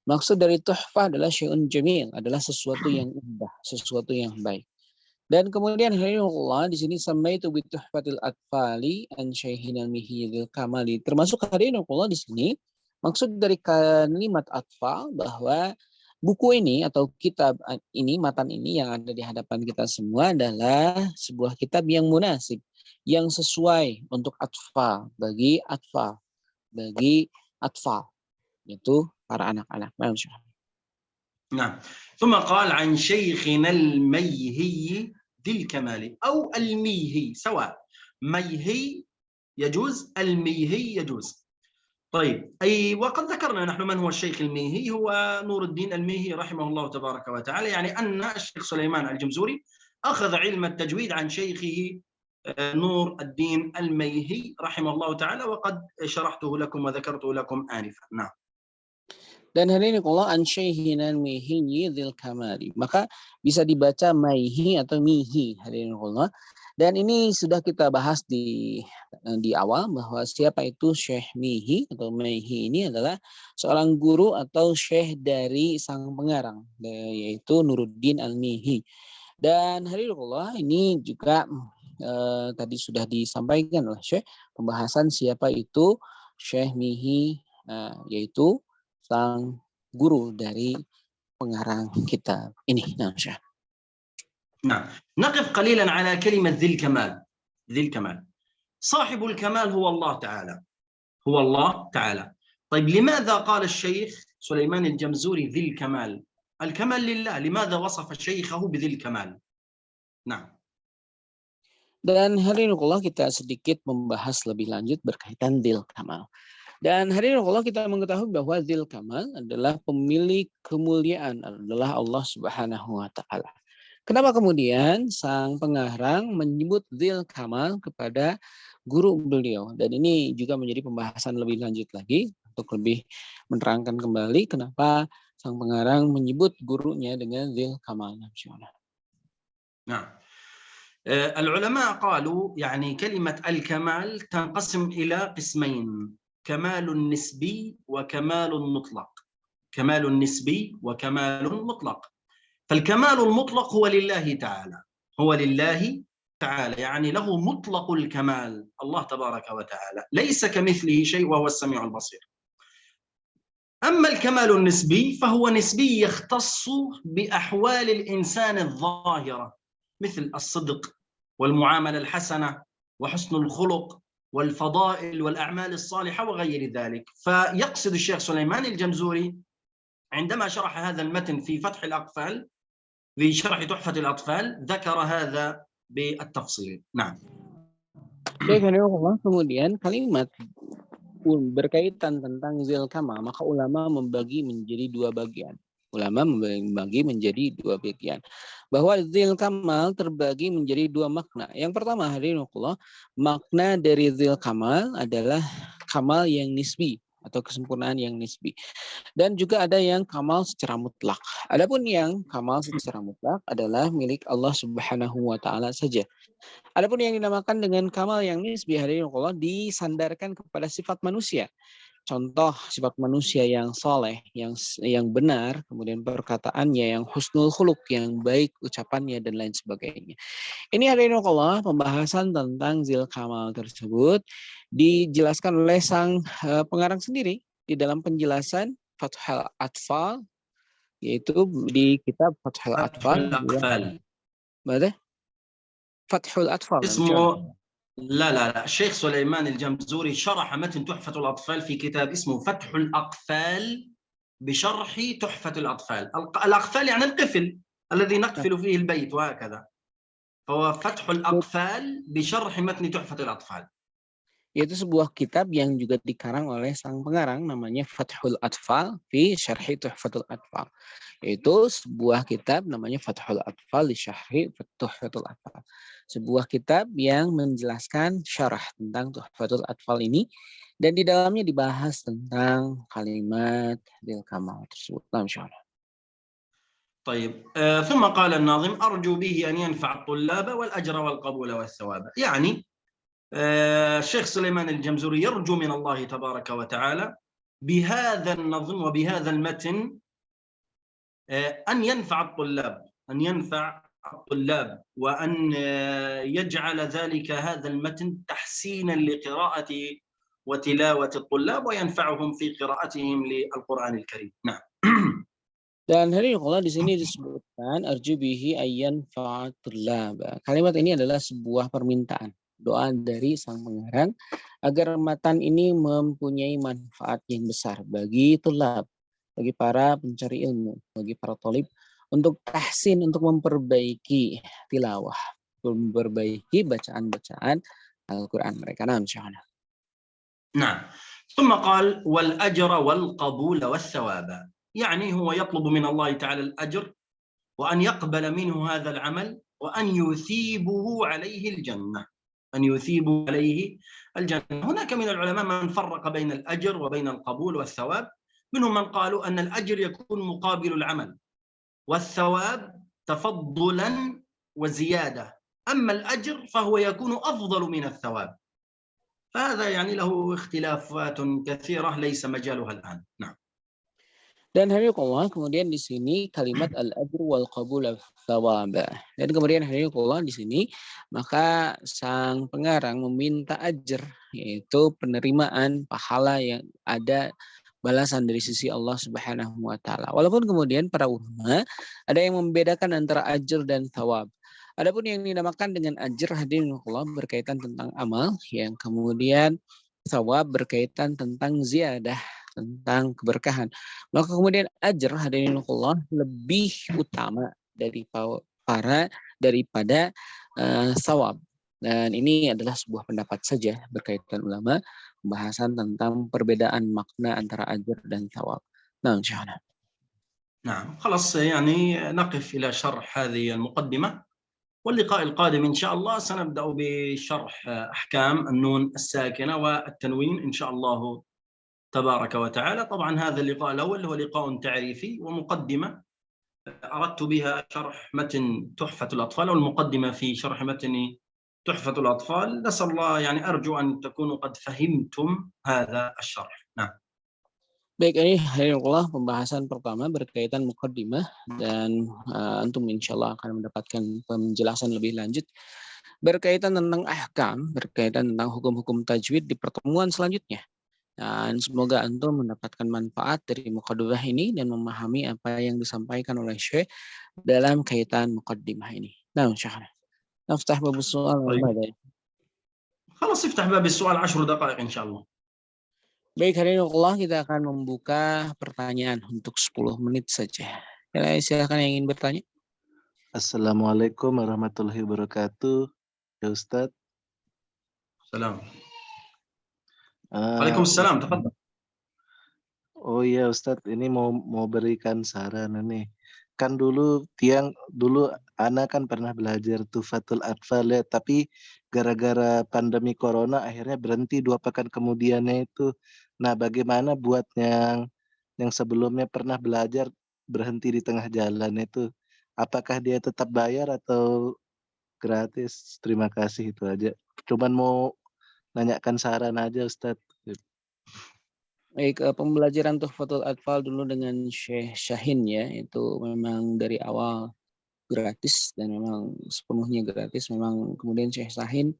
maksud dari tuhfah adalah syai'un jamil, adalah sesuatu yang indah, sesuatu yang baik. Dan kemudian Allah di sini sama itu bituhfatil atfali an syaihinal mihiyil kamali. Termasuk Allah di sini maksud dari kalimat atfal bahwa buku ini atau kitab ini, matan ini yang ada di hadapan kita semua adalah sebuah kitab yang munasib, yang sesuai untuk atfal, bagi atfal, yaitu para anak-anak. نعم ثم قال عن شيخنا الميهي ذي الكمال أو الميهي سواء ميهي يجوز الميهي يجوز. طيب أي وقد ذكرنا نحن من هو الشيخ الميهي هو نور الدين الميهي رحمه الله تبارك وتعالى يعني أن الشيخ سليمان الجمزوري أخذ علم التجويد عن شيخه نور الدين الميهي رحمه الله تعالى وقد شرحته لكم وذكرته لكم آنفا. نعم. Dan hari ini kalau ansyaihinan mihi dzil kamari, maka bisa dibaca maihi atau mihi hari ini Allah. Dan ini sudah kita bahas di awal bahwa siapa itu Syekh Mihi atau Maihi ini adalah seorang guru atau syekh dari sang pengarang yaitu Nuruddin Al-Mihi. Dan hari ini Allah ini juga tadi sudah disampaikan oleh Syekh pembahasan siapa itu Syekh Mihi yaitu sang guru dari pengarang kitab ini. نعم نقف قليلا على كلمة ذي الكمال. ذي الكمال صاحب الكمال هو الله تعالى. هو الله تعالى. طيب لماذا قال الشيخ سليمان الجمزوري ذي الكمال؟ الكمال لله. لماذا وصف شيخه بذي الكمال؟ نعم. Dan hari ini Allah kita sedikit membahas lebih lanjut berkaitan dzil kamal. Dan hari ini Allah kita mengetahui bahwa dzil kamal adalah pemilik kemuliaan, adalah Allah Subhanahu wa taala. Kenapa kemudian sang pengarang menyebut dzil kamal kepada guru beliau? Dan ini juga menjadi pembahasan lebih lanjut lagi untuk lebih menerangkan kembali kenapa sang pengarang menyebut gurunya dengan dzil kamal. Nah, العلماء قالوا يعني كلمة الكمال تنقسم إلى قسمين كمال نسبي وكمال مطلق. كمال نسبي وكمال مطلق. فالكمال المطلق هو لله تعالى. هو لله تعالى يعني له مطلق الكمال الله تبارك وتعالى ليس كمثله شيء وهو السميع البصير. أما الكمال النسبي فهو نسبي يختص بأحوال الإنسان الظاهرة مثل الصدق والمعاملة الحسنة وحسن الخلق والفضائل والأعمال الصالحة وغير ذلك. فيقصد الشيخ سليمان الجمزوري عندما شرح هذا المتن في فتح الأقفال في شرح تحفة الأطفال ذكر هذا بالتفصيل. نعم. Baik, Allah, kemudian kalimat berkaitan tentang zil kamal, maka ulama membagi menjadi dua bagian. Ulama membagi menjadi dua bagian. Bahwa zil kamal terbagi menjadi dua makna. Yang pertama, hadirin Allah, makna dari zil kamal adalah kamal yang nisbi atau kesempurnaan yang nisbi. Dan juga ada yang kamal secara mutlak. Adapun yang kamal secara mutlak adalah milik Allah Subhanahu wa taala saja. Adapun yang dinamakan dengan kamal yang nisbi, hadirin Allah, disandarkan kepada sifat manusia. Contoh sifat manusia yang soleh, yang benar, kemudian perkataannya yang husnul khuluq, yang baik ucapannya dan lain sebagainya. Ini hadirin Allah, pembahasan tentang zil kamal tersebut dijelaskan oleh sang pengarang sendiri di dalam penjelasan Fathul Atfal, yaitu di kitab Fathul فتح Atfal. الأقفال. Mana? Fathul Atfal. اسمه لا الشيخ سليمان الجمزوري شرح متن تحفة الأطفال في كتاب اسمه فتح الأقفال بشرح تحفة الأطفال. الأقفال يعني القفل الذي نقفل فيه البيت وهكذا، فهو فتح الأقفال بشرح متن تحفة الأطفال. Yaitu sebuah kitab yang juga dikarang oleh sang pengarang, namanya Fathul Atfal fi Syarhi Tuhfatul Atfal. Yaitu sebuah kitab namanya Fathul Atfal di Syarhi Tuhfatul Atfal. Sebuah kitab yang menjelaskan syarah tentang Tuhfatul Atfal ini, dan di dalamnya dibahas tentang kalimat bil kamal tersebut. Insyaallah. طيب ثم قال الناظم أرجو به أن ينفع الطلاب والأجر والقبول والثواب. يعني الشيخ سليمان الجمزوري يرجو من الله تبارك وتعالى بهذا النظم وبهذا المتن أن ينفع الطلاب، أن ينفع الطلاب، وأن يجعل ذلك هذا المتن تحسينا لقراءة وتلاوة الطلاب وينفعهم في قراءتهم للقرآن الكريم. نعم. Dan hari Allah di sini disebutkan arjubihi ayyan fa'atullah. Kalimat ini adalah sebuah permintaan, doa dari sang pengarang agar matan ini mempunyai manfaat yang besar bagi tulab, bagi para pencari ilmu, bagi para thalib, untuk tahsin, untuk memperbaiki tilawah, memperbaiki bacaan-bacaan Al-Quran mereka. Nah, insyaallah. نعم. ثم قال والأجر والقبول والثواب. يعني هو يطلب من الله تعالى الأجر وأن يقبل منه هذا العمل وأن يثيبه عليه الجنة، أن يثيبه عليه الجنة. هناك من العلماء من فرق بين الأجر وبين القبول والثواب، منهم من قالوا أن الأجر يكون مقابل العمل والثواب تفضلا وزيادة، أما الأجر فهو يكون أفضل من الثواب. فهذا يعني له اختلافات كثيرة ليس مجالها الآن. نعم. Dan Allah, kemudian di sini kalimat al-ajr wal qabul thawab. Dan kemudian Allah di sini maka sang pengarang meminta ajr, yaitu penerimaan pahala yang ada balasan dari sisi Allah Subhanahu wa taala. Walaupun kemudian para ulama ada yang membedakan antara ajr dan thawab. Adapun yang dinamakan dengan ajr, hadirin Allah, berkaitan tentang amal, yang kemudian thawab berkaitan tentang ziyadah, tentang keberkahan. Maka kemudian ajr, hadirin Allah, lebih utama daripada sawab. Dan ini adalah sebuah pendapat saja berkaitan ulama, pembahasan tentang perbedaan makna antara ajr dan sawab. Nah, insyaallah. نعم خلاص يعني نقف إلى شرح هذه المقدمة، واللقاء القادم إن شاء الله سنبدأ بشرح أحكام النون الساكنة والتنوين إن شاء الله تبارك وتعالى. طبعا هذا اللقاء الأول هو لقاء تعريفي ومقدمة أردت بها شرح متن تحفة الأطفال، والمقدمة في شرح متن تحفة الأطفال. نسأل الله يعني أرجو أن تكونوا قد فهمتم هذا الشرح. نعم. Baik, ini Allah pembahasan pertama berkaitan mukaddimah, dan antum insyaallah akan mendapatkan penjelasan lebih lanjut berkaitan tentang ahkam, berkaitan tentang hukum-hukum tajwid di pertemuan selanjutnya. Dan semoga antum mendapatkan manfaat dari mukaddimah ini dan memahami apa yang disampaikan oleh Syekh dalam kaitan mukaddimah ini. Nah, insyaallah. Naftah bab soal طيب. خلاص افتح باب السؤال 10 دقائق إن شاء الله. Baik, hari ini Allah kita akan membuka pertanyaan untuk 10 menit saja. Silakan yang ingin bertanya. Assalamualaikum warahmatullahi wabarakatuh, ya Ustadz. Salam. Waalaikumsalam, tafadhal. Oh iya Ustadz, ini mau berikan saran nih. Kan dulu Ana kan pernah belajar Tuhfatul Atfal ya, tapi gara-gara pandemi corona akhirnya berhenti 2 pekan kemudiannya itu. Nah, bagaimana buat yang sebelumnya pernah belajar berhenti di tengah jalan itu? Apakah dia tetap bayar atau gratis? Terima kasih, itu aja. Cuman mau nanyakan saran aja Ustadz. Baik, pembelajaran Tuhfatul Atfal dulu dengan Syekh Syahin ya, itu memang dari awal gratis dan memang sepenuhnya gratis. Memang kemudian Syekh Syahin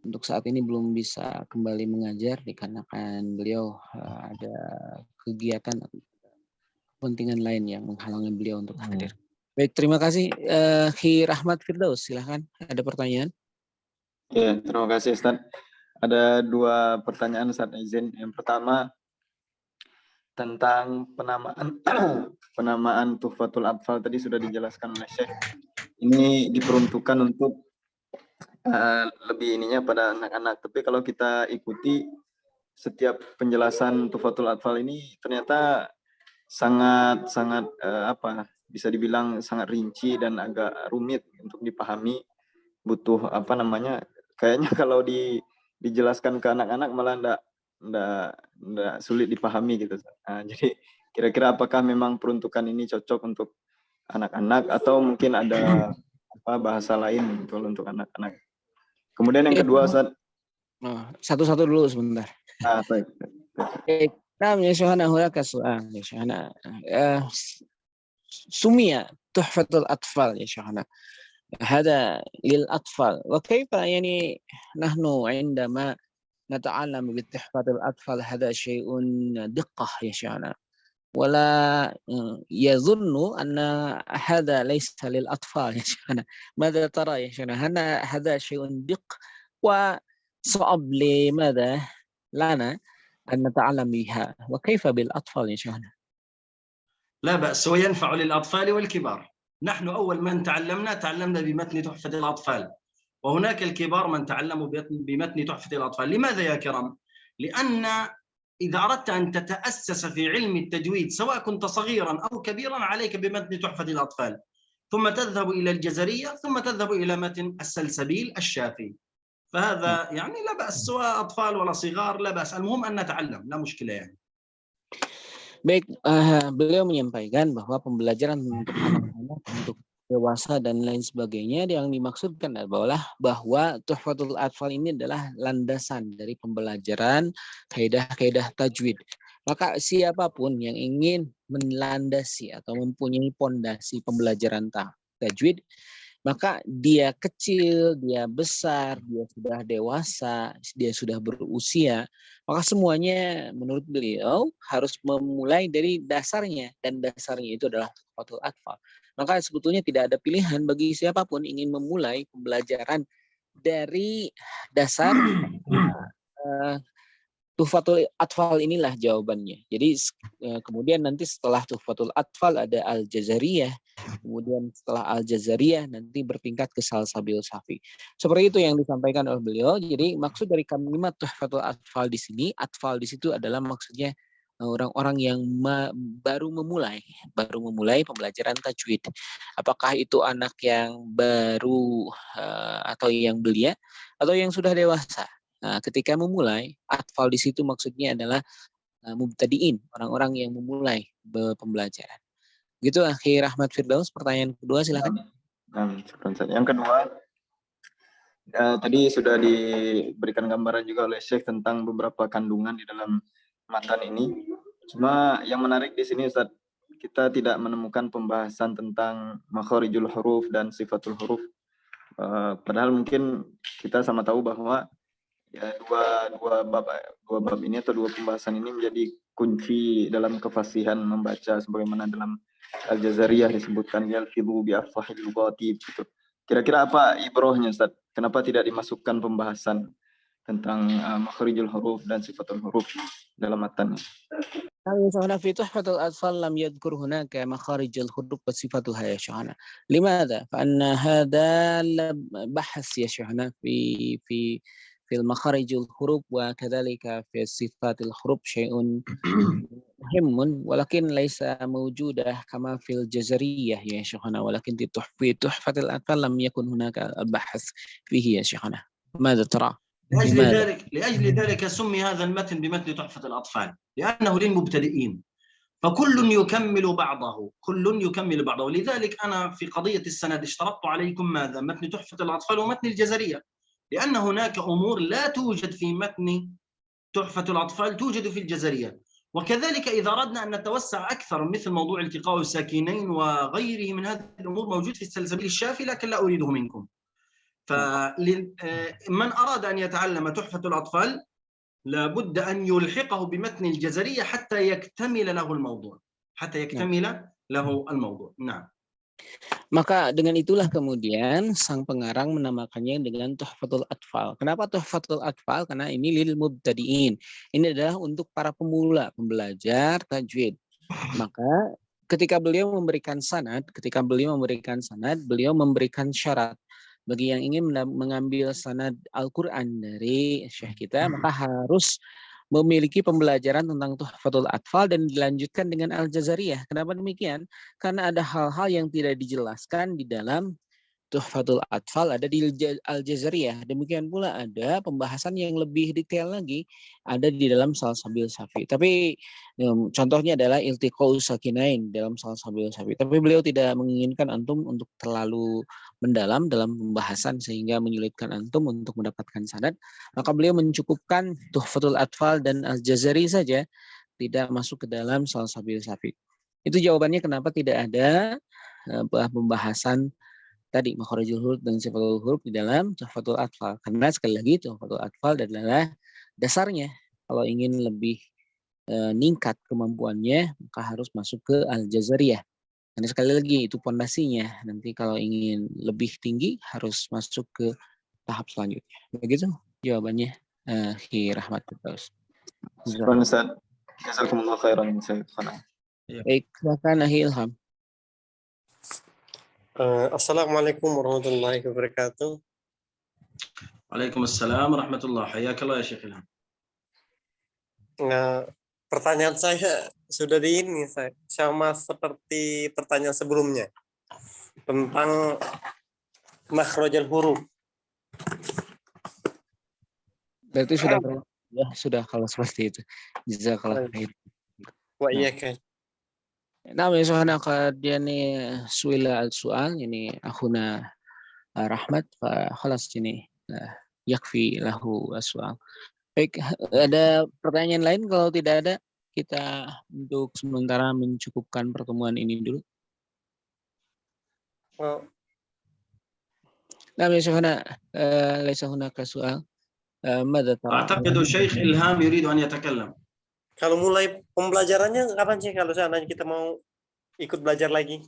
untuk saat ini belum bisa kembali mengajar dikarenakan beliau ada kegiatan atau kepentingan lain yang menghalangi beliau untuk hadir. Baik, terima kasih. Ki Rahmat Firdaus, silahkan. Ada pertanyaan? Ya, terima kasih Ustaz. Ada 2 pertanyaan Ustaz, izin. Yang pertama tentang penamaan Tuhfatul Atfal tadi sudah dijelaskan oleh Syekh. Ini diperuntukkan untuk lebih ininya pada anak-anak. Tapi kalau kita ikuti setiap penjelasan Tuhfatul Atfal ini ternyata sangat bisa dibilang sangat rinci dan agak rumit untuk dipahami. Butuh kayaknya kalau dijelaskan ke anak-anak malah enggak sulit dipahami gitu. Nah, jadi kira-kira apakah memang peruntukan ini cocok untuk anak-anak atau mungkin ada bahasa lain gitu untuk anak-anak. Kemudian yang kedua, Ustaz. Satu-satu dulu sebentar. Baik. Nah, ya Syahana hunaka su'al ya Syahana. Sumia Tuhfatul Atfal ya Syahana. هذا للأطفال وكيف يعني نحن عندما نتعلم بتحفة الأطفال هذا شيء دقة يا شيخنا ولا يظن أن هذا ليس للأطفال يا شيخنا ماذا ترى يا شيخنا هذا شيء دق وصعب لماذا لنا أن نتعلم بها وكيف بالأطفال يا شيخنا لا بأس وينفع للأطفال والكبار. نحن أول من تعلمنا بمتن تحفة الأطفال، وهناك الكبار من تعلموا بمتن تحفة الأطفال. لماذا يا كرم؟ لأن إذا أردت أن تتأسس في علم التجويد سواء كنت صغيرا أو كبيرا عليك بمتن تحفة الأطفال، ثم تذهب إلى الجزرية، ثم تذهب إلى متن السلسبيل الشافي. فهذا يعني لا بأس، سواء أطفال ولا صغار لا بأس، المهم أن نتعلم، لا مشكلة يعني. Baik, beliau menyampaikan bahwa pembelajaran untuk anak-anak, untuk dewasa dan lain sebagainya yang dimaksudkan adalah bahwa Tuhfatul Atfal ini adalah landasan dari pembelajaran kaidah-kaidah tajwid. Maka siapapun yang ingin melandasi atau mempunyai pondasi pembelajaran tajwid, maka dia kecil, dia besar, dia sudah dewasa, dia sudah berusia, maka semuanya menurut beliau harus memulai dari dasarnya, dan dasarnya itu adalah Tuhfatul Atfal. Maka sebetulnya tidak ada pilihan bagi siapapun ingin memulai pembelajaran dari dasar. Tuhfatul Atfal inilah jawabannya. Jadi kemudian nanti setelah Tuhfatul Atfal ada Al-Jazariyah, kemudian setelah Al-Jazariyah nanti bertingkat ke Salsabil Safi. Seperti itu yang disampaikan oleh beliau. Jadi maksud dari kalimat Tuhfatul Atfal di sini, atfal di situ adalah maksudnya orang-orang yang baru memulai pembelajaran tajwid. Apakah itu anak yang baru atau yang belia atau yang sudah dewasa. Nah, ketika memulai, atfal di situ maksudnya adalah mubtadiin, orang-orang yang memulai pembelajaran. Gitu, Akhi Rahmat Firdaus. Pertanyaan kedua, silakan. Yang kedua, tadi sudah diberikan gambaran juga oleh Syekh tentang beberapa kandungan di dalam matan ini. Cuma yang menarik di sini, Ustaz, kita tidak menemukan pembahasan tentang makharijul huruf dan sifatul huruf. Padahal mungkin kita sama tahu bahwa ya dua bab ini atau 2 pembahasan ini menjadi kunci dalam kefasihan membaca, sebagaimana dalam Al-Jazariyah disebutkan yalfidhu bi afsahil lughati gitu. Kira-kira apa ibrohnya, Ustaz? Kenapa tidak dimasukkan pembahasan tentang makharijul huruf dan sifatul huruf dalam matan? شيخنا في تحفة الأطفال لم يذكر هناك مخارج الحروف وصفاتها يا شيخنا. لماذا؟ فأن هذا بحث يا شيخنا في في المخارج الحروف وكذلك في صفات الحروف شيء مهم ولكن ليس موجودة كما في الجزرية يا شيخنا ولكن في تحفة الأطفال لم يكن هناك البحث فيه يا شيخنا ماذا ترى؟ لأجل ذلك سمي هذا المتن بمتن تحفة الأطفال لأنه للمبتدئين فكل يكمل بعضه لذلك أنا في قضية السند اشترطت عليكم ماذا؟ متن تحفة الأطفال ومتن الجزرية لأن هناك أمور لا توجد في متن تحفة الأطفال توجد في الجزرية وكذلك إذا أردنا أن نتوسع أكثر مثل موضوع التقاء الساكنين وغيره من هذه الأمور موجود في السلسبيل الشافي لكن لا أريده منكم فمن أراد أن يتعلم تحفة الأطفال لابد أن يلحقه بمتن الجزرية حتى يكتمل له الموضوع نعم. Maka dengan itulah kemudian sang pengarang menamakannya dengan Tuhfatul Atfal. Kenapa Tuhfatul Atfal? Karena ini lil mubtadiin. Ini adalah untuk para pemula, pembelajar tajwid. Maka ketika beliau memberikan sanad, beliau memberikan syarat. Bagi yang ingin mengambil sanad Al-Quran dari syekh kita, maka harus memiliki pembelajaran tentang Tuhfatul Atfal dan dilanjutkan dengan Al-Jazariyah. Kenapa demikian? Karena ada hal-hal yang tidak dijelaskan di dalam Tuhfatul Atfal ada di Al-Jazariyah. Demikian pula ada pembahasan yang lebih detail lagi ada di dalam Salsabil Safi. Tapi contohnya adalah Iltiqa'u Sakinain dalam Salsabil Safi. Tapi beliau tidak menginginkan antum untuk terlalu mendalam dalam pembahasan sehingga menyulitkan antum untuk mendapatkan sanad. Maka beliau mencukupkan Tuhfatul Atfal dan Al-Jazari saja, tidak masuk ke dalam Salsabil Safi. Itu jawabannya kenapa tidak ada pembahasan tadi makharijul huruf dan sifatul huruf di dalam Tuhfatul Atfal. Karena sekali lagi Tuhfatul Atfal adalah dasarnya. Kalau ingin lebih meningkat kemampuannya maka harus masuk ke Al-Jazariyah. Karena sekali lagi itu pondasinya. Nanti kalau ingin lebih tinggi harus masuk ke tahap selanjutnya. Begitu jawabannya. Rahmat terus. Jazakumullah khairan. Baik, silakan Ilham. Assalamualaikum warahmatullahi wabarakatuh. Waalaikumsalam warahmatullahi wabarakatuh. Hayakallah ya Syekh Ilham. Pertanyaan saya sudah sama seperti pertanyaan sebelumnya tentang makhrajul huruf. Berarti sudah kalau seperti itu. Jazakallah khair. Wa iyyakan. نعم يا شيخنا قد يعني سئل السؤال يعني أخونا رحمت فخلاص ini yakfi lahu السؤال. Baik, ada pertanyaan lain? Kalau tidak ada, kita untuk sementara mencukupkan pertemuan ini dulu. نعم يا شيخنا ليس هناك سؤال. ماذا ترى؟ أعتقد الشيخ إلهام يريد أن يتكلم. Kalau mulai pembelajarannya kapan sih kalau seandainya kita mau ikut belajar lagi?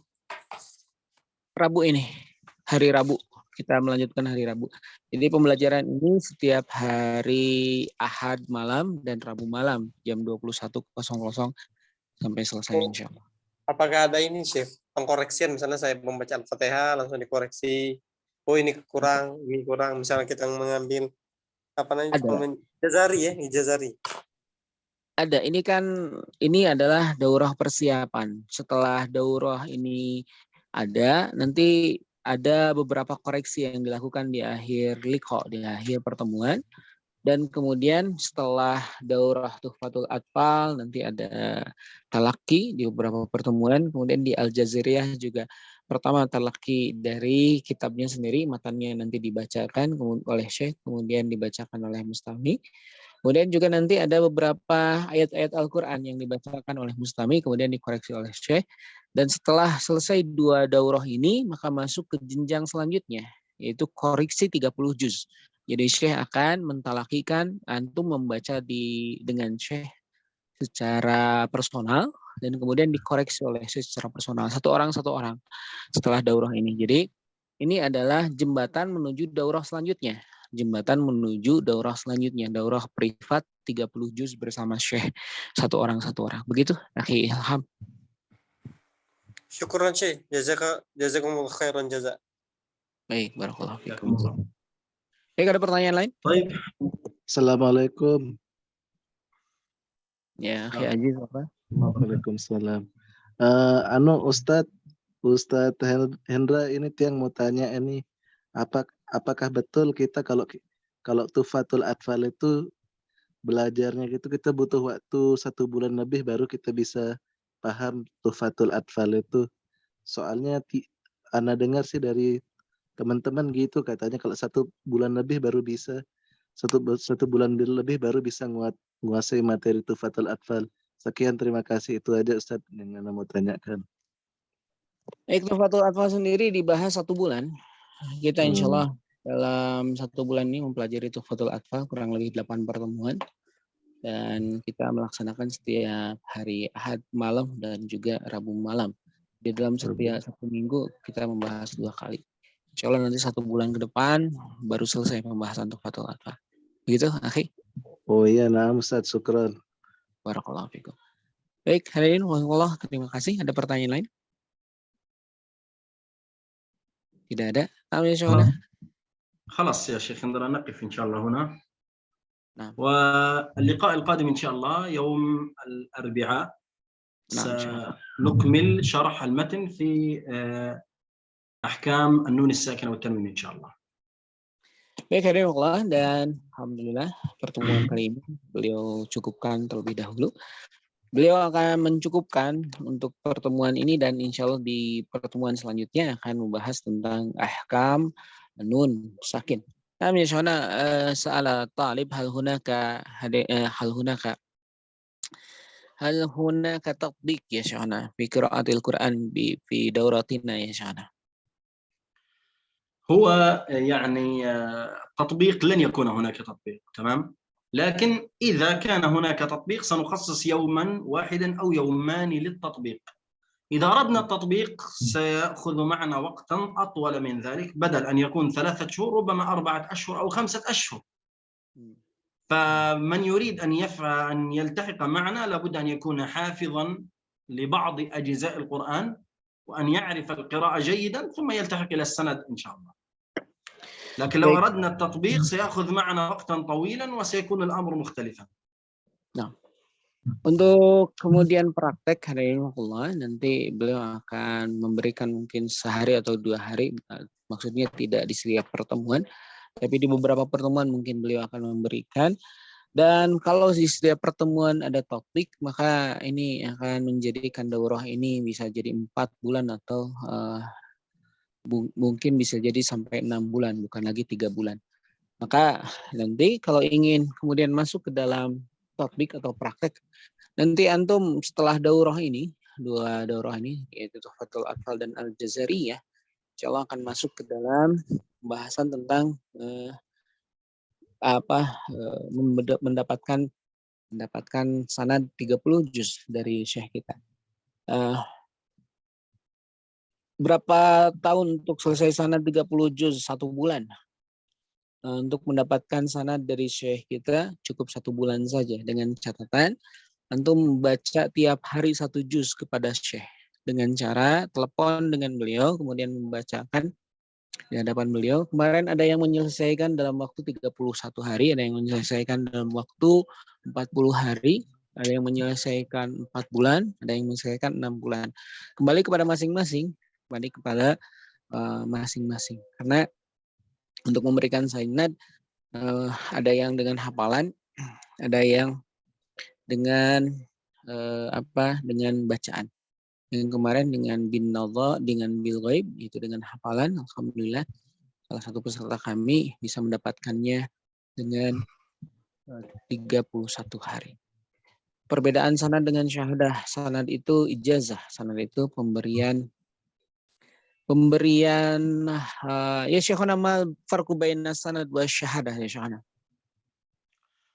Rabu ini, hari Rabu. Kita melanjutkan hari Rabu. Jadi pembelajaran ini setiap hari Ahad malam dan Rabu malam jam 21.00 sampai selesai insya Allah. Apakah ada ini Chef, pengkoreksian misalnya saya membaca Al-Fatihah langsung dikoreksi. Oh ini kurang, ini kurang. Misalnya kita mengambil apa namanya? Jazari. Ada, ini adalah daurah persiapan. Setelah daurah ini ada, nanti ada beberapa koreksi yang dilakukan di akhir liqa, di akhir pertemuan. Dan kemudian setelah daurah Tuhfatul Atfal, nanti ada talaki di beberapa pertemuan. Kemudian di Al-Jazariyah juga pertama talaki dari kitabnya sendiri, matannya nanti dibacakan oleh Syekh, kemudian dibacakan oleh Mustami. Kemudian juga nanti ada beberapa ayat-ayat Al-Quran yang dibacakan oleh Mustami, kemudian dikoreksi oleh Syekh. Dan setelah selesai 2 daurah ini, maka masuk ke jenjang selanjutnya, yaitu koreksi 30 juz. Jadi Syekh akan mentalakikan, antum membaca dengan Syekh secara personal, dan kemudian dikoreksi oleh Syekh secara personal. Satu orang setelah daurah ini. Jadi ini adalah jembatan menuju daurah selanjutnya. Daurah privat 30 juz bersama Syekh satu orang. Begitu, Akhi Ilham. Syukran Syekh, jazakumullah khairan jaza. Baik, barakallahu fikum. Baik, ada pertanyaan lain? طيب. Assalamualaikum. Ya, Akhi Aziz apa? Waalaikumsalam. Ustadz Hendra ini Tiang mau tanya ini, apakah betul kita kalau Tufatul Atfal itu belajarnya gitu kita butuh waktu 1 bulan lebih baru kita bisa paham Tufatul Atfal itu? Soalnya Ana dengar sih dari teman-teman gitu katanya kalau 1 bulan lebih baru bisa satu bulan lebih baru bisa menguasai materi Tufatul Atfal. Sekian, terima kasih. Itu aja Ustadz yang Ana mau tanyakan. Tufatul Atfal sendiri dibahas 1 bulan. Kita insya Allah dalam 1 bulan ini mempelajari Tufatul Atfal kurang lebih 8 pertemuan. Dan kita melaksanakan setiap hari Ahad malam dan juga Rabu malam. Di dalam setiap 1 minggu kita membahas 2 kali. Insya Allah nanti 1 bulan ke depan baru selesai pembahasan Tufatul Atfal. Begitu, Akhi? Oh iya, nah Ustadz, syukran. Barakallahu fikum. Baik, hadirin wasallam, terima kasih. Ada pertanyaan lain? Tidak ada. Amin, insya Allah. خلاص يا شيخ عندنا نقف إن شاء الله هنا. نعم. واللقاء القادم إن شاء الله يوم الأربعاء. نعم. سنكمل شرح المتن في أحكام النون الساكنة والتنوين إن شاء الله. Baik, hadirin Allah, dan alhamdulillah pertemuan kali ini beliau cukupkan terlebih dahulu. Beliau akan mencukupkan untuk pertemuan ini dan insya Allah di pertemuan selanjutnya akan membahas tentang ahkam nun sakin. Nah, misalnya soal talib hal hunaka tatbiq ya syahna fi qiraatil Quran fi dauratina ya syahna. هو يعني تطبيق لن يكون هناك تطبيق، تمام؟ لكن إذا كان هناك تطبيق سنخصص يوما واحدا أو يومان للتطبيق. إذا أردنا التطبيق سيأخذ معنا وقتا أطول من ذلك، بدل أن يكون 3 شهور ربما 4 أشهر أو 5 أشهر. فمن يريد أن يلتحق معنا لابد أن يكون حافظا لبعض أجزاء القرآن وأن يعرف القراءة جيدا ثم يلتحق إلى السند إن شاء الله. لكن لو أردنا التطبيق سيأخذ معنا وقتا طويلا وسيكون الأمر مختلفا. Nah, untuk kemudian praktek hari ini nanti beliau akan memberikan mungkin sehari atau 2 hari, maksudnya tidak di setiap pertemuan, tapi di beberapa pertemuan mungkin beliau akan memberikan. Dan kalau di setiap pertemuan ada topik, maka ini akan menjadikan daurah ini bisa jadi 4 bulan atau mungkin bisa jadi sampai 6 bulan, bukan lagi 3 bulan. Maka nanti kalau ingin kemudian masuk ke dalam topik atau praktek, nanti antum setelah daurah ini, 2 daurah ini, yaitu Tuhfatul Atfal dan Al-Jazariyah, insya Allah akan masuk ke dalam pembahasan tentang mendapatkan sanad 30 juz dari syekh kita. Berapa tahun untuk selesai sanad 30 juz? 1 bulan. Untuk mendapatkan sanad dari syekh kita cukup 1 bulan saja, dengan catatan antum membaca tiap hari 1 juz kepada syekh dengan cara telepon dengan beliau kemudian membacakan di hadapan beliau. Kemarin ada yang menyelesaikan dalam waktu 31 hari, ada yang menyelesaikan dalam waktu 40 hari, ada yang menyelesaikan 4 bulan, ada yang menyelesaikan 6 bulan. Kembali kepada masing-masing, Karena untuk memberikan sanad ada yang dengan hafalan, ada yang dengan dengan bacaan. Yang kemarin dengan bin nadha, dengan bil ghaib, itu dengan hafalan. Alhamdulillah salah satu peserta kami bisa mendapatkannya dengan 31 hari. Perbedaan sanad dengan syahadah. Sanad itu ijazah, sanad itu pemberian ya syekhana, mal farqu baina sanad wa syahadah ya syekhana?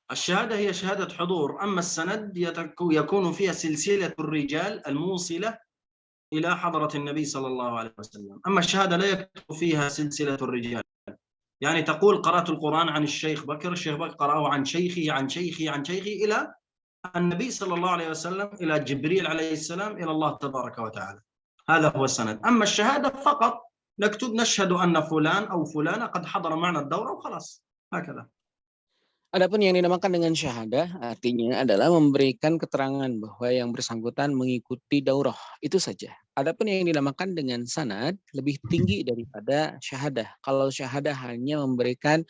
الشهادة هي شهادة حضور، أما السند يكون فيها سلسلة الرجال الموصلة إلى حضرة النبي صلى الله عليه وسلم. أما الشهادة لا يكتب فيها سلسلة الرجال، يعني تقول قرأت القرآن عن الشيخ بكر، الشيخ بكر قرأه عن شيخي عن شيخي عن شيخي إلى النبي صلى الله عليه وسلم، إلى جبريل عليه السلام، إلى الله تبارك وتعالى. هذا هو السند. أما الشهادة فقط نكتب نشهد أن فلان أو فلانة قد حضر معنا الدورة وخلاص. هكذا. Adapun yang dinamakan dengan syahadah artinya adalah memberikan keterangan bahwa yang bersangkutan mengikuti daurah, itu saja. Adapun yang dinamakan dengan sanad lebih tinggi daripada syahadah. Kalau syahadah hanya memberikan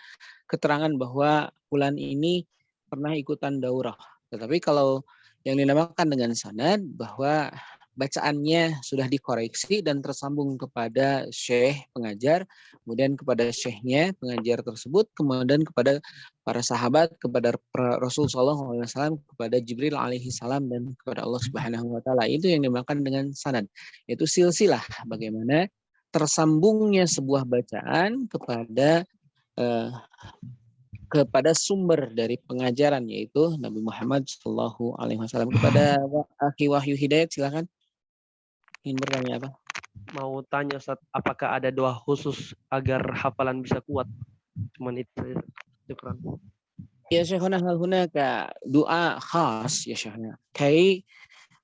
keterangan bahwa fulan ini pernah ikutan daurah. Tetapi kalau yang dinamakan dengan sanad bahwa bacaannya sudah dikoreksi dan tersambung kepada syekh pengajar, kemudian kepada syekhnya pengajar tersebut, kemudian kepada para sahabat, kepada Rasul Shallallahu Alaihi Wasallam, kepada Jibril alaihi salam, dan kepada Allah Subhanahu Wa Taala. Itu yang dimakan dengan sanad. Itu silsilah, bagaimana tersambungnya sebuah bacaan kepada sumber dari pengajaran, yaitu Nabi Muhammad Shallallahu Alaihi Wasallam. Kepada Aki Wahyu Hidayat, silakan. Ingin bertanya apa? Mau tanya Ustaz, apakah ada doa khusus agar hafalan bisa kuat? Cuman itu saja. Syukran. Ya Syekhana, hal hunaka doa khas ya Syekhana. Kai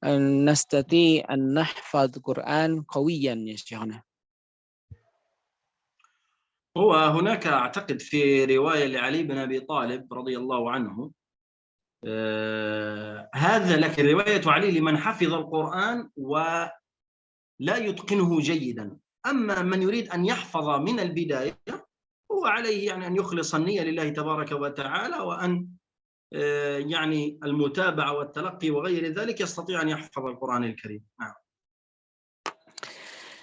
nastati an nahfadz Quran qawiyan ya Syekhana. هو هناك أعتقد في رواية لعلي بن أبي طالب رضي الله عنه هذا لكن رواية علي لمن حفظ القرآن ولا يتقنه جيدا. أما من يريد أن يحفظ من البداية هو عليه يعني أن يخلص النية لله تبارك وتعالى، وأن يعني المتابعة والتلقي وغير ذلك يستطيع أن يحفظ القرآن الكريم. نعم.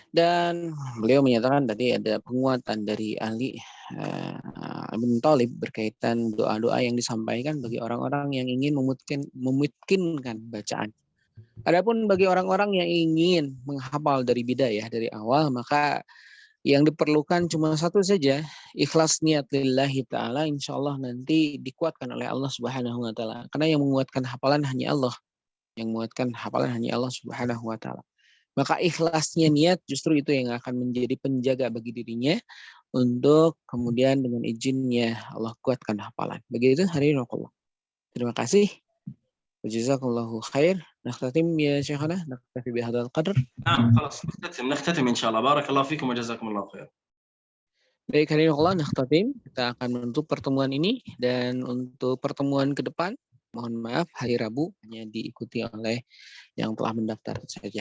Dan beliau menyatakan tadi ada penguatan dari Ali bin Thalib berkaitan doa-doa yang disampaikan bagi orang-orang yang ingin memutkinkan bacaan. Adapun bagi orang-orang yang ingin menghafal dari bidayah, dari awal, maka yang diperlukan cuma satu saja, ikhlas niat lillahi ta'ala, insya Allah nanti dikuatkan oleh Allah Subhanahu Wa Ta'ala. Karena yang menguatkan hafalan hanya Allah. Yang menguatkan hafalan hanya Allah Subhanahu Wa Ta'ala. Maka ikhlasnya niat justru itu yang akan menjadi penjaga bagi dirinya untuk kemudian dengan izinnya Allah kuatkan hafalan. Begitu hari ini. Terima kasih. Jazakallahu khair. Nakhtatim ya Syekhana, naktafi bihadzal qadr. نعم خلاص نختتم إن شاء الله. بارك الله فيكم وجزاكم الله خير. Baik, hari ini nakhtatim. Kita akan menutup pertemuan ini, dan untuk pertemuan ke depan mohon maaf hari Rabu hanya diikuti oleh yang telah mendaftar saja.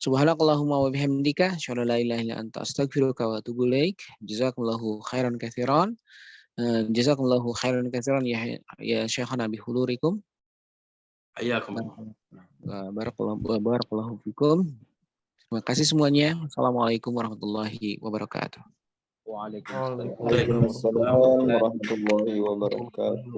Subhanakallahumma wa bihamdika asyhadu an la ilaha illa anta astaghfiruka wa atubu ilaik. Jazakumullahu khairan katsiran. Jazakumullahu khairan katsiran ya Syekhana bi hudurikum. حياكم Barakallahu fikum. Terima kasih semuanya. Assalamualaikum warahmatullahi wabarakatuh. Waalaikumsalam warahmatullahi wabarakatuh.